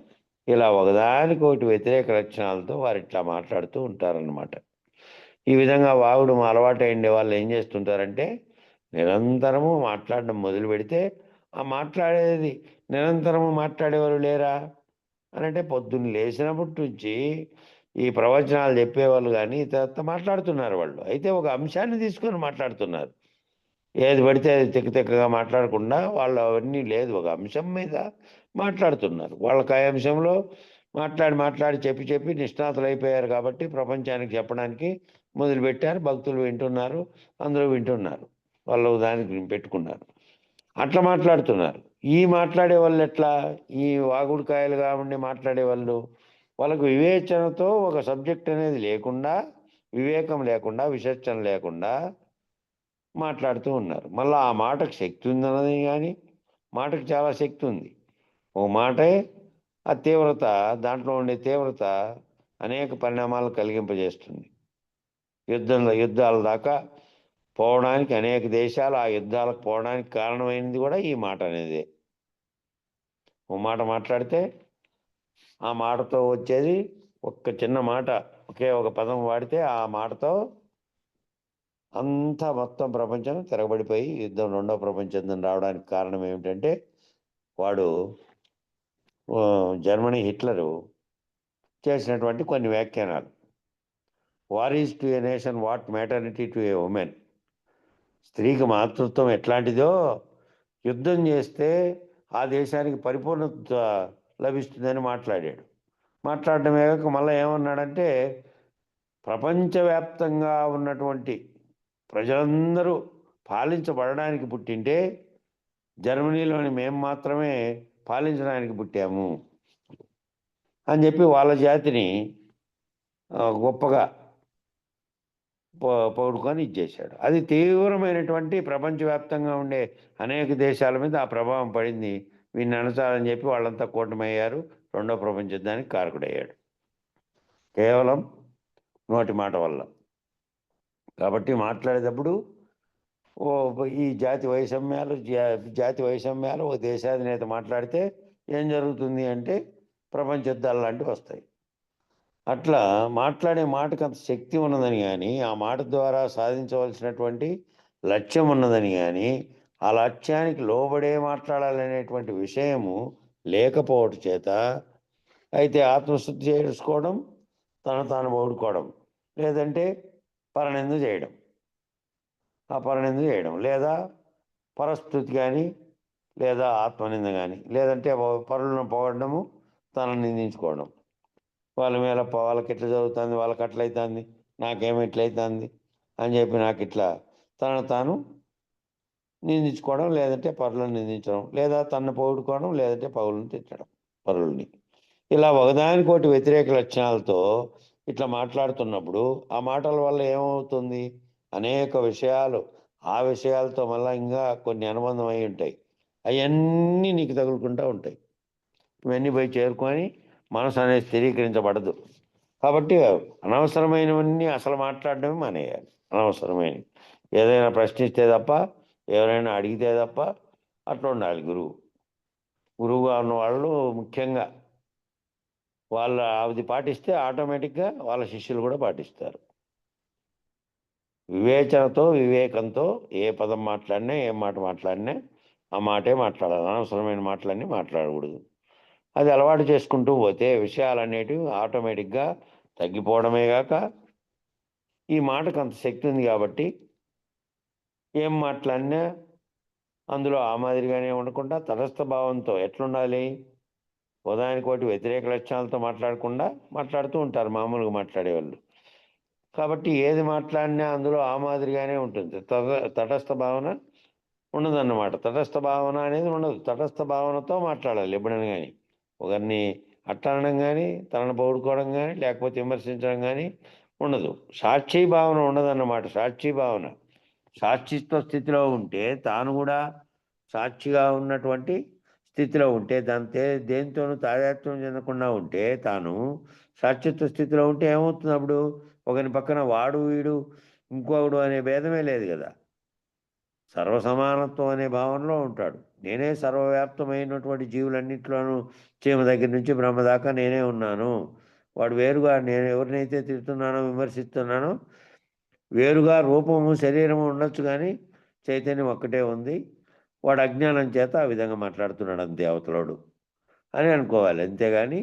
ఇలా ఒకదానికొకటి వ్యతిరేక లక్షణాలతో వారు ఇట్లా మాట్లాడుతూ ఉంటారన్నమాట. ఈ విధంగా వాగుడు అలవాటు అయ్యే వాళ్ళు ఏం చేస్తుంటారంటే, నిరంతరము మాట్లాడడం మొదలు పెడితే, ఆ మాట్లాడేది నిరంతరము మాట్లాడేవారు లేరా అని అంటే, పొద్దున్న లేచినప్పటి నుంచి ఈ ప్రవచనాలు చెప్పేవాళ్ళు కానీ తర్వాత మాట్లాడుతున్నారు వాళ్ళు. అయితే ఒక అంశాన్ని తీసుకొని మాట్లాడుతున్నారు. ఏది పడితే అది తిక్కగా మాట్లాడకుండా వాళ్ళు అవన్నీ లేదు, ఒక అంశం మీద మాట్లాడుతున్నారు. వాళ్ళకి ఆ అంశంలో మాట్లాడి చెప్పి నిష్ణాతులు అయిపోయారు కాబట్టి ప్రపంచానికి చెప్పడానికి మొదలుపెట్టారు. భక్తులు వింటున్నారు, అందరూ వింటున్నారు, వాళ్ళు దానికి పెట్టుకున్నారు, అట్లా మాట్లాడుతున్నారు. ఈ మాట్లాడే వాళ్ళు ఎట్లా, ఈ వాగుడుకాయలుగా ఉండి మాట్లాడే వాళ్ళు, వాళ్ళకు వివేచనతో ఒక సబ్జెక్ట్ అనేది లేకుండా, వివేకం లేకుండా, విచక్షణ లేకుండా మాట్లాడుతూ ఉన్నారు. మళ్ళీ ఆ మాటకు శక్తి ఉందన్నది కానీ, మాటకు చాలా శక్తి ఉంది. ఓ మాటే ఆ తీవ్రత, దాంట్లో ఉండే తీవ్రత అనేక పరిణామాలు కలిగింపజేస్తుంది. యుద్ధాల దాకా పోవడానికి, అనేక దేశాలు ఆ యుద్ధాలకు పోవడానికి కారణమైనది కూడా ఈ మాట అనేది. ఓ మాట మాట్లాడితే ఆ మాటతో వచ్చేది ఒక్క చిన్న మాట, ఒకే ఒక పదం వాడితే ఆ మాటతో అంతా మొత్తం ప్రపంచం తిరగబడిపోయి రెండో ప్రపంచ యుద్ధం రావడానికి కారణం ఏమిటంటే, వాడు జర్మనీ హిట్లరు చేసినటువంటి కొన్ని వ్యాఖ్యానాలు. War is to A nation what maternity to A women. స్త్రీకి మాతృత్వం ఎట్లాంటిదో, యుద్ధం చేస్తే ఆ దేశానికి పరిపూర్ణత లభిస్తుందని మాట్లాడాడు. మాట్లాడటమే కాక మళ్ళీ ఏమన్నాడంటే, ప్రపంచవ్యాప్తంగా ఉన్నటువంటి ప్రజలందరూ పాలించబడడానికి పుట్టింటే, జర్మనీలోని మేము మాత్రమే పాలించడానికి పుట్టాము అని చెప్పి వాళ్ళ జాతిని గొప్పగా పౌడుకొని ఇచ్చేశాడు. అది తీవ్రమైనటువంటి ప్రపంచవ్యాప్తంగా ఉండే అనేక దేశాల మీద ఆ ప్రభావం పడింది. వీడిని అణచాలని చెప్పి వాళ్ళంతా కూటమయ్యారు. రెండో ప్రపంచ యుద్ధానికి కారకుడయ్యాడు, కేవలం నోటి మాట వల్ల. కాబట్టి మాట్లాడేటప్పుడు ఈ జాతి వైషమ్యాలు ఒక దేశాధినేత మాట్లాడితే ఏం జరుగుతుంది అంటే, ప్రపంచ యుద్ధాలు లాంటివి వస్తాయి. అట్లా మాట్లాడే మాటకు అంత శక్తి ఉన్నదని కానీ, ఆ మాట ద్వారా సాధించవలసినటువంటి లక్ష్యం ఉన్నదని కానీ, ఆ లక్ష్యానికి లోబడే మాట్లాడాలనేటువంటి విషయము లేకపోవటం చేత, అయితే ఆత్మశుద్ధి చేసుకోవడం, తాను ఓడుకోవడం, లేదంటే పరనింద చేయడం, లేదా పరస్థుతి కానీ, లేదా ఆత్మనింద కానీ, లేదంటే పరులను పొగడము, తనను నిందించుకోవడం. వాళ్ళకి ఎట్లా జరుగుతుంది, వాళ్ళకి అట్లయితుంది, నాకేమో ఇట్లయితుంది అని చెప్పి నాకు ఇట్లా తాను నిందించుకోవడం, లేదంటే పరులను నిందించడం, లేదా తనను పొగుడుకోవడం, లేదంటే పరులను తిట్టడం, పరులని. ఇలా ఒకదానికోటి వ్యతిరేక లక్షణాలతో ఇట్లా మాట్లాడుతున్నప్పుడు ఆ మాటల వల్ల ఏమవుతుంది, అనేక విషయాలు, ఆ విషయాలతో మళ్ళీ ఇంకా కొన్ని అనుబంధం అయి ఉంటాయి, అవన్నీ నీకు తగులుకుంటూ ఉంటాయి. ఇవన్నీ పోయి చేరుకొని మనసు అనేది స్థిరీకరించబడదు. కాబట్టి అనవసరమైనవన్నీ అసలు మాట్లాడడమే మానేయాలి. అనవసరమైనవి ఏదైనా ప్రశ్నిస్తే తప్ప, ఎవరైనా అడిగితే తప్ప అట్లా ఉండాలి గురువు. గురువుగా ఉన్న వాళ్ళు ముఖ్యంగా వాళ్ళ అది పాటిస్తే ఆటోమేటిక్గా వాళ్ళ శిష్యులు కూడా పాటిస్తారు. వివేచనతో, వివేకంతో ఏ పదం మాట్లాడినా, ఏ మాట మాట్లాడినా ఆ మాటే మాట్లాడాలి. అనవసరమైన మాటలన్నీ మాట్లాడకూడదు. అది అలవాటు చేసుకుంటూ పోతే విషయాలనేటివి ఆటోమేటిక్గా తగ్గిపోవడమే గాక, ఈ మాటకు అంత శక్తి ఉంది కాబట్టి ఏం మాట్లాడినా అందులో ఆ మాదిరిగానే ఉండకుండా తటస్థ భావంతో ఎట్లుండాలి, ఉదాహరణకోటి వ్యతిరేక లక్షణాలతో మాట్లాడకుండా మాట్లాడుతూ ఉంటారు మామూలుగా మాట్లాడేవాళ్ళు. కాబట్టి ఏది మాట్లాడినా అందులో ఆ మాదిరిగానే ఉంటుంది. తటస్థ భావన ఉండదన్నమాట. తటస్థ భావన అనేది ఉండదు. తటస్థ భావనతో మాట్లాడాలి ఎప్పుడైనా కానీ. ఒకరిని అట్టనడం కానీ, తనను పొగుడుకోవడం కానీ, లేకపోతే విమర్శించడం కానీ ఉండదు. సాక్షి భావన ఉండదన్నమాట. సాక్షి భావన సాక్షిత్వ స్థితిలో ఉంటే తాను కూడా సాక్షిగా ఉన్నటువంటి స్థితిలో ఉంటే దేనితోనూ తాదాత్మ్యం చెందకుండా ఉంటే తాను సాక్షిత్వ స్థితిలో ఉంటే ఏమవుతుంది అప్పుడు? ఒకని పక్కన వాడు వీడు ఇంకొకడు అనే భేదమే లేదు కదా. సర్వసమానత్వం అనే భావనలో ఉంటాడు. నేనే సర్వవ్యాప్తమైనటువంటి జీవులన్నింటిలోనూ చీమ దగ్గర నుంచి బ్రహ్మ దాకా నేనే ఉన్నాను. వాడు వేరుగా నేను ఎవరినైతే తిడుతున్నానో, విమర్శిస్తున్నానో వేరుగా రూపము, శరీరము ఉండొచ్చు కానీ చైతన్యం ఒక్కటే ఉంది. వాడు అజ్ఞానం చేత ఆ విధంగా మాట్లాడుతున్నాడు అంతే అవతలోడు అని అనుకోవాలి. అంతేగాని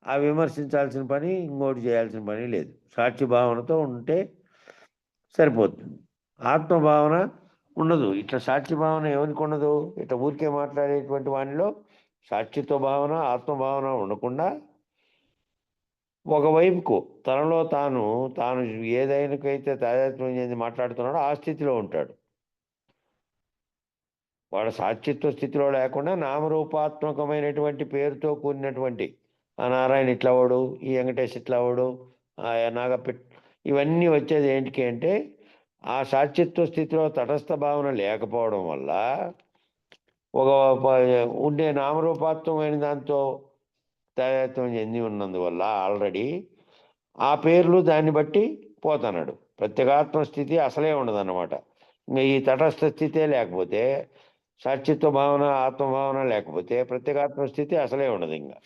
ఆ విమర్శించాల్సిన పని, ఇంకోటి చేయాల్సిన పని లేదు. సాక్షి భావనతో ఉంటే సరిపోతుంది. ఆత్మభావన ఉండదు. ఇట్లా సాక్షి భావన ఎవరికి ఉండదు? ఇట్లా ఊరికే మాట్లాడేటువంటి వానిలో సాక్షిత్వ భావన, ఆత్మభావన ఉండకుండా ఒకవైపుకు తనలో తాను ఏదైనాకైతే తాదాత్మ్యం చెంది మాట్లాడుతున్నాడో ఆ స్థితిలో ఉంటాడు. వాడు సాక్షిత్వ స్థితిలో లేకుండా నామరూపాత్మకమైనటువంటి పేరుతో కూడినటువంటి ఆ నారాయణ ఇట్లా వాడు, ఈ వెంకటేష్ ఇట్లా వాడు, ఆ నాగపెట్ ఇవన్నీ వచ్చేది ఏంటికి అంటే ఆ సాక్షిత్వ స్థితిలో తటస్థ భావన లేకపోవడం వల్ల ఒక ఉండే నామరూపాత్మకమైన దాంతో తాదాత్మ్యం చెంది ఉన్నందువల్ల ఆల్రెడీ ఆ పేర్లు దాన్ని బట్టి పోతున్నాడు. ప్రత్యేగాత్మ స్థితి అసలే ఉండదన్నమాట. ఇంకా ఈ తటస్థ స్థితే లేకపోతే, సాక్షిత్వ భావన, ఆత్మభావన లేకపోతే ప్రత్యేగాత్మ స్థితి అసలే ఉండదు ఇంకా.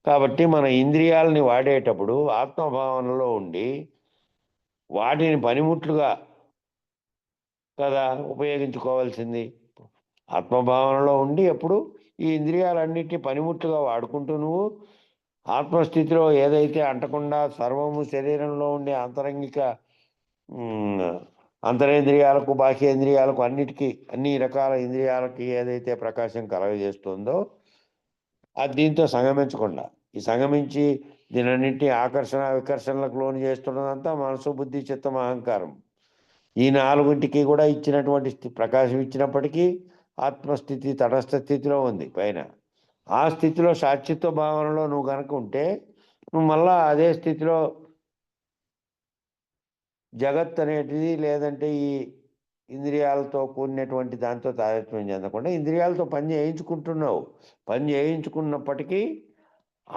కాబట్టి మన ఇంద్రియాలని వాడేటప్పుడు ఆత్మభావనలో ఉండి వాటిని పనిముట్లుగా కదా ఉపయోగించుకోవాల్సింది. ఆత్మభావనలో ఉండి ఎప్పుడు ఈ ఇంద్రియాలన్నిటిని పనిముట్లుగా వాడుకుంటూ నువ్వు ఆత్మస్థితిలో ఏదైతే అంటకుండా సర్వము శరీరంలో ఉండే అంతరేంద్రియాలకు, బాహ్యేంద్రియాలకు అన్నిటికీ, అన్ని రకాల ఇంద్రియాలకి ఏదైతే ప్రకాశం కలగజేస్తుందో అది దీంతో సంగమించకుండా, ఈ సంగమించి దీనన్నింటినీ ఆకర్షణ వికర్షణలకు లోను చేస్తున్నదంతా మనసు, బుద్ధి, చిత్తం, అహంకారం. ఈ నాలుగింటికి కూడా ఇచ్చినటువంటి ప్రకాశం ఇచ్చినప్పటికీ ఆత్మస్థితి తటస్థ స్థితిలో ఉంది పైన. ఆ స్థితిలో సాక్షిత్వ భావనలో నువ్వు కనుక ఉంటే నువ్వు మళ్ళా అదే స్థితిలో జగత్ అనేటిది లేదంటే ఈ ఇంద్రియాలతో కూడినటువంటి దాంతో తాదాత్మ్యం చెందకుండా ఇంద్రియాలతో పని చేయించుకుంటున్నావు. పని చేయించుకున్నప్పటికీ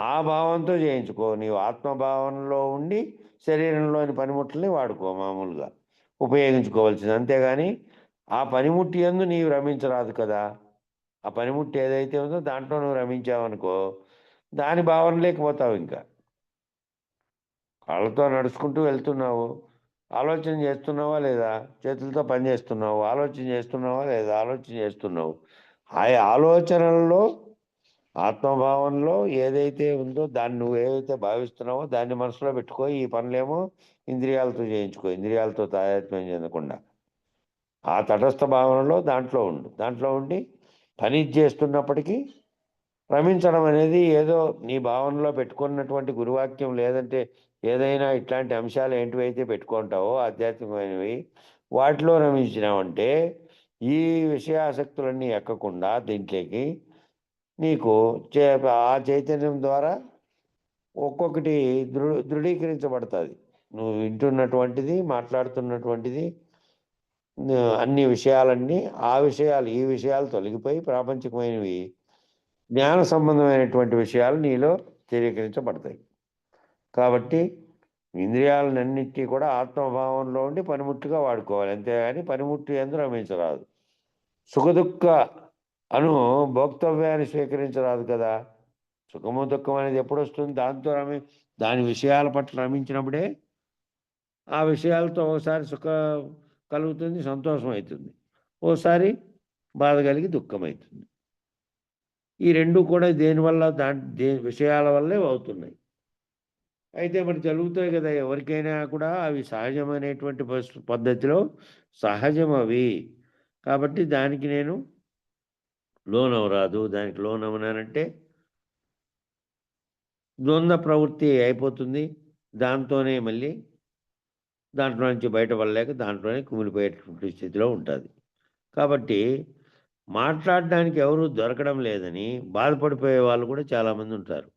ఆ భావంతో చేయించుకో. నీవు ఆత్మభావనలో ఉండి శరీరంలోని పనిముట్లని వాడుకో, మామూలుగా ఉపయోగించుకోవాల్సింది. అంతేగాని ఆ పనిముట్టి యందు నీవు రమించరాదు కదా. ఆ పనిముట్టి ఏదైతే ఉందో దాంట్లో నువ్వు రమించావనుకో దాని భావన లేకపోతావు. ఇంకా కాళ్ళతో నడుచుకుంటూ వెళ్తున్నావు, ఆలోచన చేస్తున్నావా లేదా? చేతులతో పని చేస్తున్నావు, ఆలోచన చేస్తున్నావా లేదా? ఆలోచన చేస్తున్నావు. ఆ ఆలోచనల్లో ఆత్మభావంలో ఏదైతే ఉందో దాన్ని నువ్వు ఏదైతే భావిస్తున్నావో దాన్ని మనసులో పెట్టుకో. ఈ పనులేమో ఇంద్రియాలతో చేయించుకో, ఇంద్రియాలతో తాదాత్మ్యం చెందకుండా ఆ తటస్థ భావనలో దాంట్లో ఉండి పని చేస్తున్నప్పటికీ రమించడం అనేది ఏదో నీ భావనలో పెట్టుకున్నటువంటి గురువాక్యం లేదంటే ఏదైనా ఇట్లాంటి అంశాలు ఏంటివైతే పెట్టుకుంటావో ఆధ్యాత్మికమైనవి వాటిలో రమించినావంటే ఈ విషయాసక్తులన్నీ ఎక్కకుండా దీంట్లోకి నీకు ఆ చైతన్యం ద్వారా ఒక్కొక్కటి దృఢీకరించబడుతుంది. నువ్వు వింటున్నటువంటిది, మాట్లాడుతున్నటువంటిది, అన్ని విషయాలన్నీ ఈ విషయాలు తొలగిపోయి ప్రాపంచికమైనవి జ్ఞాన సంబంధమైనటువంటి విషయాలు నీలో స్థిరీకరించబడతాయి. కాబట్టి ఇంద్రియాలన్నింటినీ కూడా ఆత్మభావంలో ఉండి పనిముట్టుగా వాడుకోవాలి, అంతేగాని పనిముట్టు యందు రమించరాదు. సుఖదుఖ అను భోక్తవ్యాన్ని స్వీకరించరాదు కదా. సుఖము దుఃఖం అనేది ఎప్పుడు వస్తుంది? దాని విషయాల పట్ల రమించినప్పుడే ఆ విషయాలతో ఒకసారి కలుగుతుంది, సంతోషం అవుతుంది, ఓసారి బాధ కలిగి దుఃఖం అవుతుంది. ఈ రెండు కూడా దేనివల్ల విషయాల వల్లే అవుతున్నాయి. అయితే మరి జరుగుతాయి కదా ఎవరికైనా కూడా, అవి సహజమైనటువంటి పద్ధతిలో సహజం అవి. కాబట్టి దానికి నేను లోనవరాదు. దానికి లోనవనానంటే ద్వంద్వ ప్రవృత్తి అయిపోతుంది. దాంతోనే మళ్ళీ దాంట్లో నుంచి బయటపడలేక దాంట్లోనే కుమిలిపోయేటటువంటి స్థితిలో ఉంటుంది. కాబట్టి మాట్లాడడానికి ఎవరు దొరకడం లేదని బాధపడిపోయే వాళ్ళు కూడా చాలామంది ఉంటారు.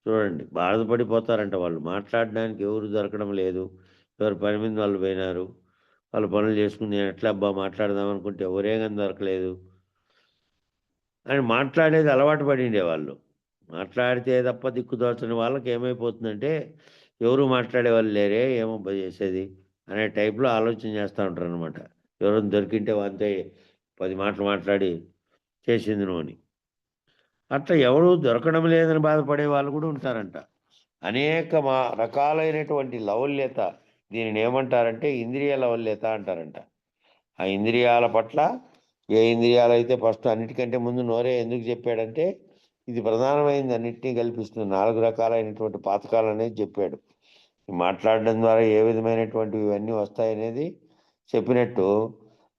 చూడండి, బాధపడిపోతారంట వాళ్ళు. మాట్లాడడానికి ఎవరు దొరకడం లేదు, ఎవరి పని మీద వాళ్ళు పోయినారు, వాళ్ళు పనులు చేసుకుని నేను ఎట్లా అబ్బా మాట్లాడదాం అనుకుంటే ఎవరే కానీ దొరకలేదు అని మాట్లాడేది అలవాటు పడిండే వాళ్ళు. మాట్లాడితే తప్ప దిక్కుదోచని వాళ్ళకి ఏమైపోతుందంటే, ఎవరు మాట్లాడే వాళ్ళు లేరే ఏమబ్బా చేసేది అనే టైప్లో ఆలోచన చేస్తూ ఉంటారు అనమాట. ఎవరైనా దొరికింటే అంతే 10 మాటలు మాట్లాడి చేసింది నువ్వు అని. అట్లా ఎవరు దొరకడం లేదని బాధపడే వాళ్ళు కూడా ఉంటారంట. అనేక రకాలైనటువంటి లౌల్యత, దీనిని ఏమంటారంటే ఇంద్రియ లౌల్యత అంటారంట. ఆ ఇంద్రియాల పట్ల ఏ ఇంద్రియాలైతే ఫస్ట్ అన్నిటికంటే ముందు నోరే ఎందుకు చెప్పాడంటే, ఇది ప్రధానమైనది, అన్నింటినీ కల్పిస్తుంది, 4 రకాలైనటువంటి పాతకాలు అనేది చెప్పాడు. మాట్లాడడం ద్వారా ఏ విధమైనటువంటివి ఇవన్నీ వస్తాయనేది చెప్పినట్టు,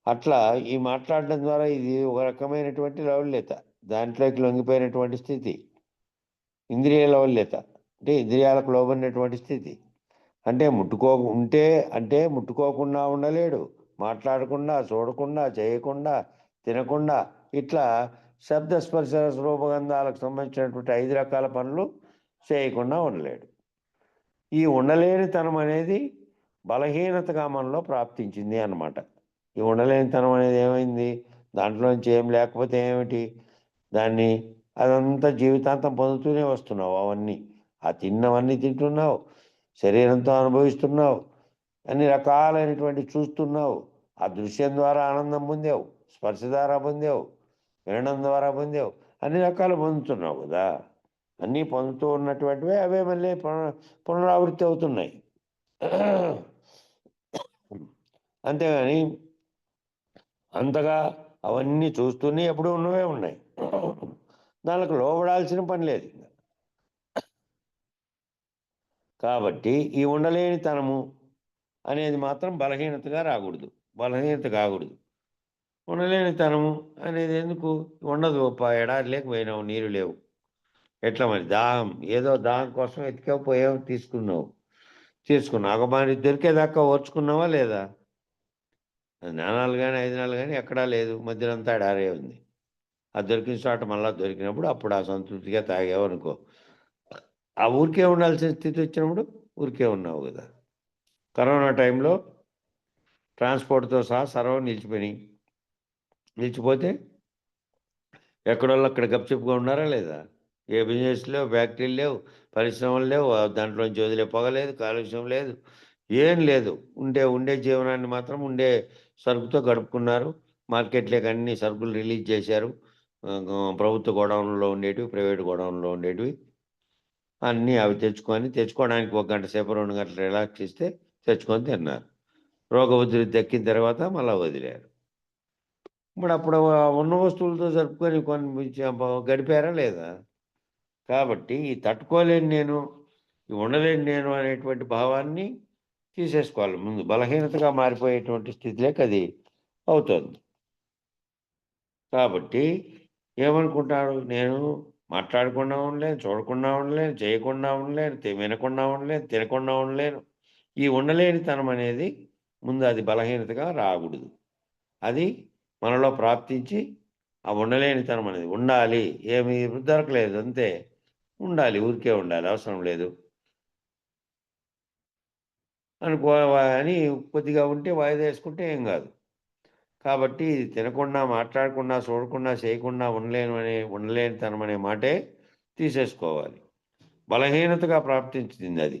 అట్లా ఈ మాట్లాడడం ద్వారా ఇది ఒక రకమైనటువంటి లౌల్యత, దాంట్లోకి లొంగిపోయినటువంటి స్థితి. ఇంద్రియ లౌల్యత అంటే ఇంద్రియాలకు లోబడినటువంటి స్థితి. అంటే ముట్టుకోకుండా ఉండలేడు, మాట్లాడకుండా, చూడకుండా, చేయకుండా, తినకుండా, ఇట్లా శబ్ద స్పర్శ రూపగంధాలకు సంబంధించినటువంటి 5 రకాల పనులు చేయకుండా ఉండలేడు. ఈ ఉండలేనితనం అనేది బలహీనతగా మనలో ప్రాప్తించింది అన్నమాట. ఈ ఉండలేనితనం అనేది ఏమైంది? దాంట్లోంచి ఏం లేకపోతే ఏమిటి? దాన్ని అదంతా జీవితాంతం పొందుతూనే వస్తున్నావు. అవన్నీ ఆ తిన్నవన్నీ తింటున్నావు, శరీరంతో అనుభవిస్తున్నావు, అన్ని రకాలైనటువంటి చూస్తున్నావు. ఆ దృశ్యం ద్వారా ఆనందం పొందావు, స్పర్శ ద్వారా పొందావు, వినడం ద్వారా పొందావు, అన్ని రకాలు పొందుతున్నావు కదా. అన్నీ పొందుతూ ఉన్నటువంటివే అవే మళ్ళీ పునరావృత్తి అవుతున్నాయి. అంతేగాని అంతగా అవన్నీ చూస్తూనే ఎప్పుడూ ఉన్నవే ఉన్నాయి. దానికి లోబడాల్సిన పని లేదు. కాబట్టి ఈ ఉండలేనితనము అనేది మాత్రం బలహీనత కాకూడదు. ఉండలేనితనము అనేది ఎందుకు ఉండదు? ఎడారి లేక పోయినావు, నీరు లేవు, ఎట్లా మరి? ఏదో దాహం కోసం ఎతికావు, పోయావు, తీసుకున్నావు. మరి దొరికేదాకా ఓర్చుకున్నావా లేదా? 4 నెలలు కానీ 5 నెలలు కానీ ఎక్కడా లేదు, మధ్యలో అంతా ఎడారే ఉంది. ఆ దొరికిన చోట మళ్ళా దొరికినప్పుడు అప్పుడు ఆ సంతృప్తిగా తాగావు అనుకో. ఆ ఊరికే ఉండాల్సిన స్థితి వచ్చినప్పుడు ఊరికే ఉన్నావు కదా. కరోనా టైంలో ట్రాన్స్పోర్ట్తో సహా సర్వం నిలిచిపోతే ఎక్కడోళ్ళు అక్కడ గప్చిప్గా ఉన్నారా లేదా? ఏ బిజినెస్ లేవు, ఫ్యాక్టరీలు లేవు, పరిశ్రమలు లేవు, దాంట్లోంచి వదిలే పొగ లేదు, కాలుష్యం లేదు, ఏం లేదు. ఉండే జీవనాన్ని మాత్రం ఉండే సరుకుతో గడుపుకున్నారు. మార్కెట్లోకి అన్ని సరుకులు రిలీజ్ చేశారు. ప్రభుత్వ గోడౌన్లో ఉండేటివి, ప్రైవేట్ గోడౌన్లో ఉండేటివి అన్నీ అవి తెచ్చుకోవడానికి 1 గంట సేపు 2 గంటలు రిలాక్స్ ఇస్తే తెచ్చుకొని తిన్నారు. రోగ ఉధృతి దక్కిన తర్వాత మళ్ళీ వదిలారు. ఇప్పుడు అప్పుడు ఉన్న వస్తువులతో జరుపుకొని గడిపారా లేదా? కాబట్టి ఈ తట్టుకోలేని నేను, ఈ ఉండలేని నేను అనేటువంటి భావాన్ని తీసేసుకోవాలి. ముందు బలహీనతగా మారిపోయేటువంటి స్థితిలోకి అది అవుతుంది. కాబట్టి ఏమనుకుంటాడు? నేను మాట్లాడకుండా ఉండలేను, చూడకుండా ఉండలేను, చేయకుండా ఉండలేను, వినకుండా ఉండలేను, తినకుండా ఉండలేను. ఈ ఉండలేనితనం అనేది ముందు అది బలహీనతగా రాకూడదు. అది మనలో ప్రాప్తించి ఆ ఉండలేనితనం అనేది ఉండాలి. ఏమి దొరకలేదు అంతే, ఉండాలి, ఊరికే ఉండాలి, అవసరం లేదు అని కొద్దిగా ఉంటే వాయిదా వేసుకుంటే ఏం కాదు. కాబట్టి తినకుండా, మాట్లాడకుండా, చూడకుండా, చేయకుండా ఉండలేనితనం అనే మాటే తీసేసుకోవాలి. బలహీనతగా ప్రాప్తించింది అది.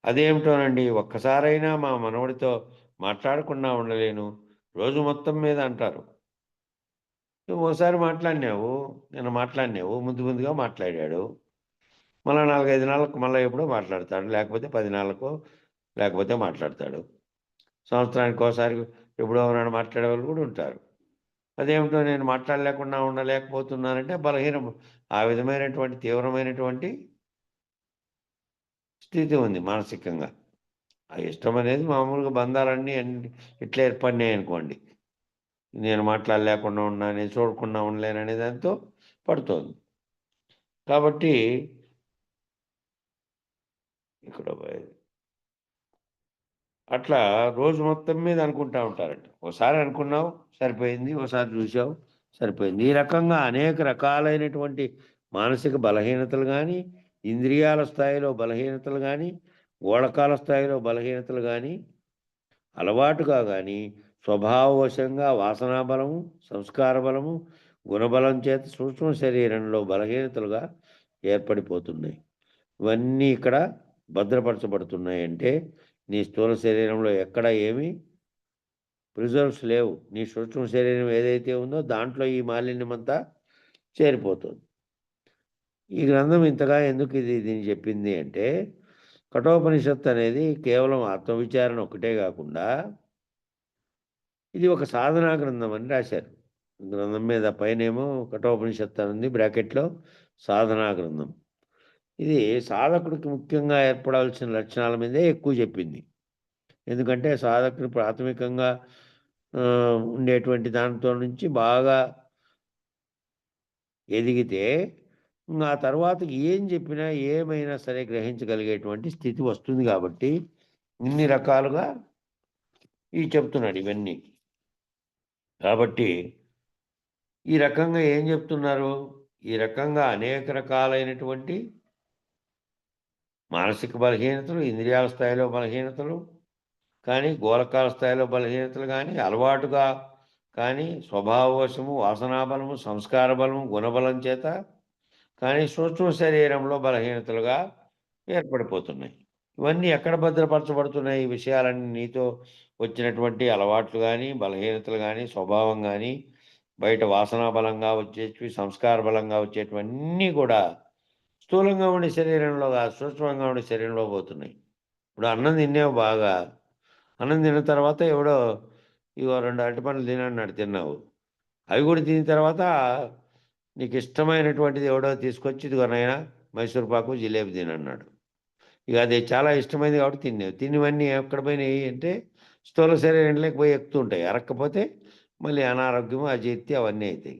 అదేమిటోనండి, ఒక్కసారైనా మా మనవడితో మాట్లాడకుండా ఉండలేను, రోజు మొత్తం మీద అంటారు. ఓసారి మాట్లాడినావు, నిన్న మాట్లాడినావు, ముద్దుగా మాట్లాడాడు. మళ్ళా 4, 5 నెలలకు మళ్ళా ఎప్పుడో మాట్లాడతాడు. లేకపోతే 10 నెలలకో లేకపోతే మాట్లాడతాడు. సంవత్సరానికోసారి ఎప్పుడో ఒకనాడు మాట్లాడేవాళ్ళు కూడా ఉంటారు. అదేమిటో నేను మాట్లాడలేకుండా ఉండలేకపోతున్నానంటే బలహీనం. ఆ విధమైనటువంటి తీవ్రమైనటువంటి స్థితి ఉంది మానసికంగా. ఆ ఇష్టం అనేది మామూలుగా బంధాలన్నీ ఇట్లా ఏర్పడినాయనుకోండి. నేను మాట్లాడలేకుండా ఉన్నా, నేను చూడకుండా ఉండలేననే దాంతో పడుతోంది. కాబట్టి ఇక్కడ అట్లా రోజు మొత్తం మీద అనుకుంటా ఉంటారంట. ఓసారి అనుకున్నావు సరిపోయింది, ఓసారి చూసావు సరిపోయింది. ఈ రకంగా అనేక రకాలైనటువంటి మానసిక బలహీనతలు గానీ, ఇంద్రియాల స్థాయిలో బలహీనతలు గానీ, గోళకాల స్థాయిలో బలహీనతలు గానీ, అలవాటుగా గానీ, స్వభావవశంగా వాసనా బలము, సంస్కార బలము, గుణబలం చేత సూక్ష్మ శరీరంలో బలహీనతలుగా ఏర్పడిపోతున్నాయి. ఇవన్నీ ఇక్కడ భద్రపరచబడుతున్నాయంటే, నీ స్థూల శరీరంలో ఎక్కడ ఏమీ ప్రిజర్వ్స్ లేవు. నీ సూక్ష్మ శరీరం ఏదైతే ఉందో దాంట్లో ఈ మాలిన్యమంతా చేరిపోతుంది. ఈ గ్రంథం ఇంతగా ఎందుకు దీన్ని చెప్పింది అంటే, కఠోపనిషత్తు అనేది కేవలం ఆత్మవిచారణ ఒక్కటే గాకుండా, ఇది ఒక సాధనా గ్రంథం అని రాశారు. గ్రంథం మీద పైనేమో కఠోపనిషత్తు అని ఉంది, బ్రాకెట్‌లో సాధనా గ్రంథం. ఇది సాధకుడికి ముఖ్యంగా ఏర్పడాల్సిన లక్షణాల మీదే ఎక్కువ చెప్పింది. ఎందుకంటే సాధకుడు ప్రాథమికంగా ఉండేటువంటి దాంతో నుంచి బాగా ఎదిగితే, ఆ తర్వాత ఏం చెప్పినా, ఏమైనా సరే గ్రహించగలిగేటువంటి స్థితి వస్తుంది కాబట్టి, ఇన్ని రకాలుగా చెప్తున్నాడు ఇవన్నీ. కాబట్టి ఈ రకంగా ఏం చెప్తున్నారు? ఈ రకంగా అనేక రకాలైనటువంటి మానసిక బలహీనతలు, ఇంద్రియాల స్థాయిలో బలహీనతలు కానీ, గోళకాల స్థాయిలో బలహీనతలు గానీ, అలవాటుగా కానీ, స్వభావవశము, వాసనాబలము, సంస్కార బలము, గుణబలం చేత కానీ, సూక్ష్మ శరీరంలో బలహీనతలుగా ఏర్పడిపోతున్నాయి. ఇవన్నీ ఎక్కడ భద్రపరచబడుతున్నాయి? ఈ విషయాలన్నీ నీతో వచ్చినటువంటి అలవాట్లు గానీ, బలహీనతలు గానీ, స్వభావం గానీ, బయట వాసనా బలంగా వచ్చేటివి, సంస్కార బలంగా వచ్చేటివన్నీ కూడా స్థూలంగా ఉండే శరీరంలో కాదు, సూక్ష్మంగా ఉండే శరీరంలో పోతున్నాయి. ఇప్పుడు అన్నం తిన్నావు బాగా. అన్నం తిన్న తర్వాత ఎవడో ఇగో 2 అరటిపండ్లు తినన్నాడు, తిన్నావు. అవి కూడా తిన్న తర్వాత నీకిష్టమైనటువంటిది ఎవడో తీసుకొచ్చి ఇదిగో నాయనా మైసూర్ పాకు, జిలేబీ తినన్నాడు. ఇక అది చాలా ఇష్టమైనది కాబట్టి తిన్నావు. తిన్నవన్నీ ఎక్కడ పోయినాయి అంటే స్థూల శరీరంలోకి పోయి ఎక్కుతుంటాయి. అరక్కపోతే మళ్ళీ అనారోగ్యము, అజీర్తి అవన్నీ అయితాయి.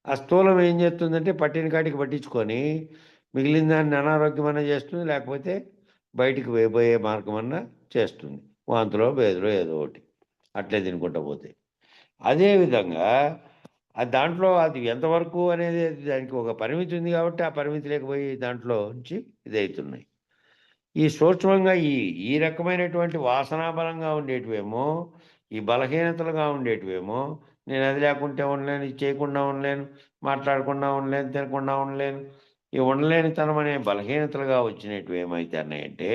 ఆ స్థూలం ఏం చేస్తుందంటే పట్టిన కాడికి పట్టించుకొని మిగిలిన దాన్ని అనారోగ్యమన్నా చేస్తుంది, లేకపోతే బయటికి పోయే మార్గమన్నా చేస్తుంది. వాంతులో, బేదులో ఏదో ఒకటి. అట్లే తినుకుంటా పోతే. అదేవిధంగా దాంట్లో అది ఎంతవరకు అనేది దానికి ఒక పరిమితి ఉంది కాబట్టి, ఆ పరిమితి లేకపోయి దాంట్లో నుంచి ఇదైతున్నాయి. ఈ సూక్ష్మంగా ఈ రకమైనటువంటి వాసనా బలంగా ఉండేటివేమో, ఈ బలహీనతలుగా ఉండేటివేమో, నేను అది లేకుంటే ఉండలేను, ఇది చేయకుండా ఉండలేను, మాట్లాడకుండా ఉండలేను, తినకుండా ఉండలేను. ఈ ఉండలేనితనం అనే బలహీనతలుగా వచ్చినటివి ఏమైతున్నాయంటే,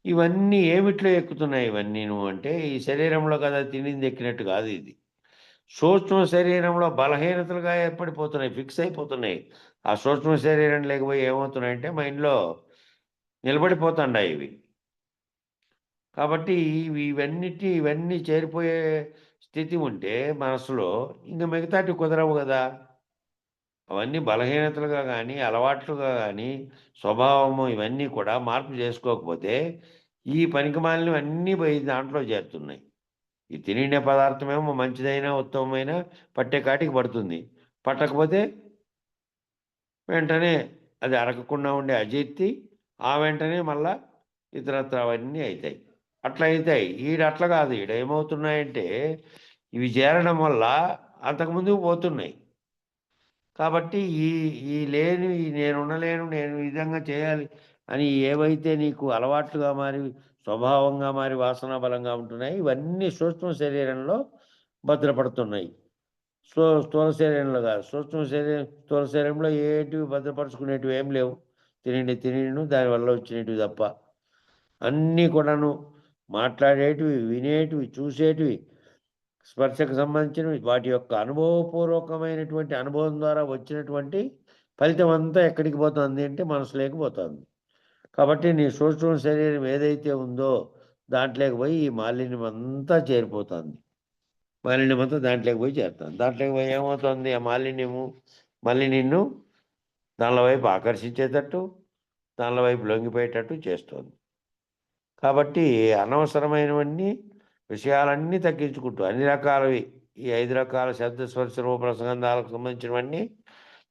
ఇవన్నీ ఏమిట్లో ఎక్కుతున్నాయి ఇవన్నీను అంటే, ఈ శరీరంలో కదా తినింది ఎక్కినట్టు కాదు ఇది. సూక్ష్మ శరీరంలో బలహీనతలుగా ఏర్పడిపోతున్నాయి, ఫిక్స్ అయిపోతున్నాయి. ఆ సూక్ష్మ శరీరం లేకపోయి ఏమవుతున్నాయంటే మైండ్‌లో నిలబడిపోతాండాయి ఇవి. కాబట్టి ఇవన్నీ చేరిపోయే స్థితి ఉంటే మనసులో ఇంక మిగతాటివి కుదరవు గదా! అవన్నీ బలహీనతలుగా గానీ, అలవాట్లుగా గానీ, స్వభావము ఇవన్నీ కూడా మార్పు చేసుకోకపోతే, ఈ పనికిమాలినవన్నీ పోయి దాంట్లో చేరుతున్నాయి. ఈ తినే పదార్థమేమో మంచిదైనా, ఉత్తమమైన పట్టే కాటికి పడుతుంది. పట్టకపోతే వెంటనే అది అరగకుండా ఉండే అజీర్తి, ఆ వెంటనే మళ్ళా ఇతరత్రా అవన్నీ అయితాయి. అట్లా అయితాయి. అట్లా కాదు. ఏమవుతున్నాయంటే, ఇవి చేరడం వల్ల అంతకుముందుకు పోతున్నాయి. కాబట్టి ఈ ఈ లేని ఈ నేనుండలేను, నేను ఈ విధంగా చేయాలి అని ఏవైతే నీకు అలవాట్లుగా మారి, స్వభావంగా మారి, వాసనా బలంగా ఉంటున్నాయి, ఇవన్నీ సూక్ష్మ శరీరంలో భద్రపడుతున్నాయి. స్థూల శరీరంలో కాదు. స్థూల శరీరంలో ఏటివి భద్రపరుచుకునేటివి ఏం లేవు. తినిండు దానివల్ల వచ్చినవి తప్ప అన్నీ కూడాను మాట్లాడేటివి, వినేటివి, చూసేటివి, స్పర్శకు సంబంధించినవి, వాటి యొక్క అనుభవపూర్వకమైనటువంటి అనుభవం ద్వారా వచ్చినటువంటి ఫలితం అంతా ఎక్కడికి పోతుంది అంటే మనసులోకి పోతుంది. కాబట్టి నీ సూక్ష్మ శరీరం ఏదైతే ఉందో దాంట్లోకి పోయి ఈ మాలిన్యం అంతా చేరిపోతుంది. మాలిన్యం అంతా దాంట్లోకి పోయి చేరుతుంది. దాంట్లోకి పోయి ఏమవుతుంది? ఆ మాలిన్యము మళ్ళీ నిన్ను దానిలో వైపు ఆకర్షించేటట్టు, దానిలో వైపు లొంగిపోయేటట్టు చేస్తుంది. కాబట్టి అనవసరమైనవన్నీ విషయాలన్నీ తగ్గించుకుంటూ అన్ని రకాలవి ఈ 5 రకాల శబ్ద స్పర్శ రూప రసగంధాలకు సంబంధించినవన్నీ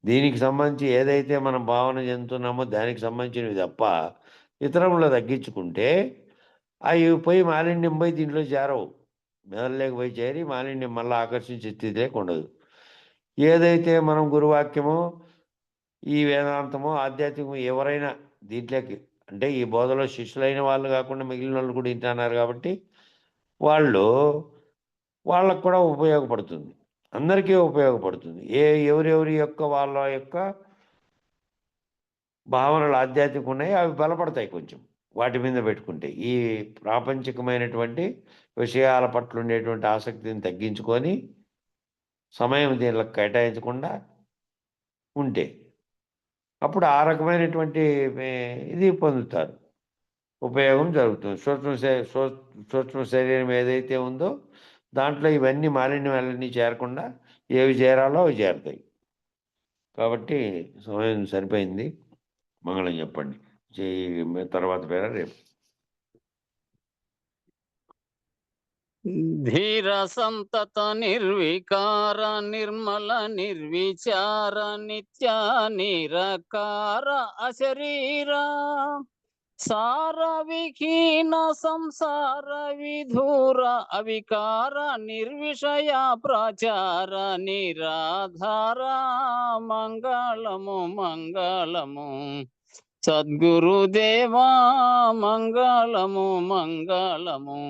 దీనికి సంబంధించి ఏదైతే మనం భావన చెందుతున్నామో దానికి సంబంధించినవి తప్ప ఇతరములు తగ్గించుకుంటే అవి పోయి మాలిన్యం పోయి దీంట్లో చేరవు. మెదడులోకి పోయి చేరి మాలిన్యం మళ్ళీ ఆకర్షించే స్థితిలోకి ఉండదు. ఏదైతే మనం గురువాక్యమో ఈ వేదాంతమో ఆధ్యాత్మికమో ఎవరైనా దీంట్లోకి అంటే ఈ బోధలో శిష్యులైన వాళ్ళు కాకుండా మిగిలిన వాళ్ళు కూడా వింటున్నారు కాబట్టి వాళ్ళకు కూడా ఉపయోగపడుతుంది. అందరికీ ఉపయోగపడుతుంది. ఎవరెవరి యొక్క వాళ్ళ యొక్క భావనలు ఆధ్యాత్మిక ఉన్నాయి అవి బలపడతాయి కొంచెం వాటి మీద పెట్టుకుంటే. ఈ ప్రాపంచికమైనటువంటి విషయాల పట్ల ఉండేటువంటి ఆసక్తిని తగ్గించుకొని సమయం దీనికి కేటాయించకుండా ఉంటే అప్పుడు ఆ రకమైనటువంటి ఇది పొందుతారు, ఉపయోగం జరుగుతుంది. సూక్ష్మ శరీరం ఏదైతే ఉందో దాంట్లో ఇవన్నీ మాలిన్యాలన్నీ చేరకుండా ఏవి చేరాలో అవి చేరుతాయి. కాబట్టి సమయం సరిపోయింది. మంగళం చెప్పండి. తర్వాత పేర రేపు. ధీర సంతత నిర్వికార నిర్మల నిర్విచార నిత్య నిరకార అశరీర సార విహీన సంసార విధూర అవికార నిర్విషయ ప్రాచార నిరాధార మంగళము మంగళము సద్గురుదేవా మంగళము మంగళము.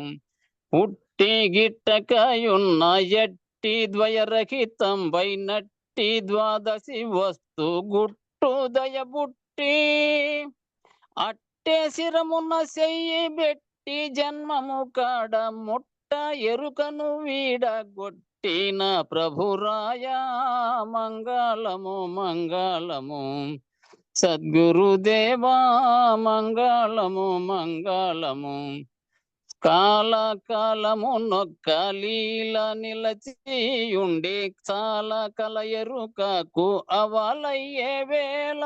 పుట్టి గిట్టకయున్న ఎట్టి ద్వయరహితం వైనట్టి ద్వాదశి వస్తు గుట్టు దయబుట్టి అట్టే శిరమున చెయ్యి బెట్టి జన్మము కాడ ముట్ట ఎరుకను వీడగొట్టిన ప్రభురాయ మంగళము మంగళము సద్గురుదేవా మంగళము మంగళము. కాల కాలము నొక్క లీల నిలచియుండి చాల కల ఎరుకకు అవలయ్యే వేళ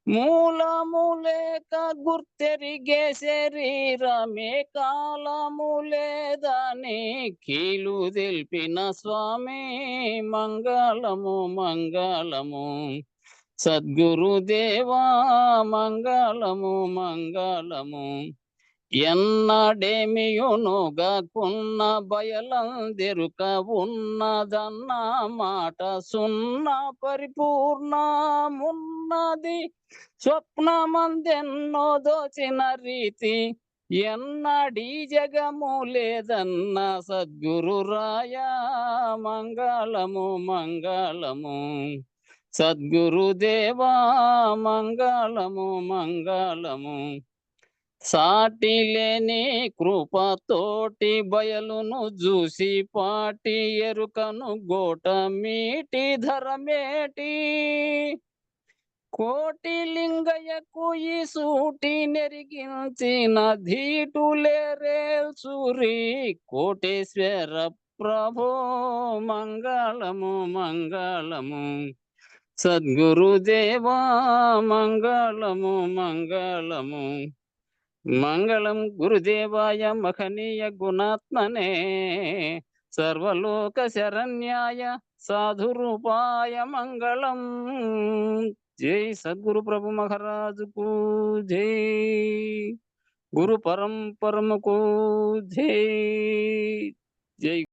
మూలము లేక గుర్తెరిగే శరీరమే కాలము లేదని కీలు తెలిపిన స్వామి మంగళము మంగళము సద్గురుదేవా మంగళము మంగళము. ఎన్నడేమియునుగాకున్న బయలందెరుక ఉన్నదన్న మాట సున్న పరిపూర్ణమున్నది స్వప్నమందెన్నో దోచిన రీతి ఎన్నడీ జగము లేదన్న సద్గురు రాయ మంగళము మంగళము సద్గురుదేవా మంగళము మంగళము. సాటి లేని కృపతోటి బయలును చూసి పాటి ఎరుకను గోట మీటి ధరమేటి కోటి లింగయ్యకు ఈ సూటి నెరిగించిన ధీటులేరేల్సూరి కోటేశ్వర ప్రభో మంగళము మంగళము సద్గురుదేవా మంగళము మంగళము. మంగళం గురుదేవాయ మహనీయ గుణాత్మనే సర్వలోక శరణ్యాయ సాధురూపాయ మంగళం. జై సద్గురు ప్రభు మహారాజుకు జై, గురు పరంపరముకు జై జై.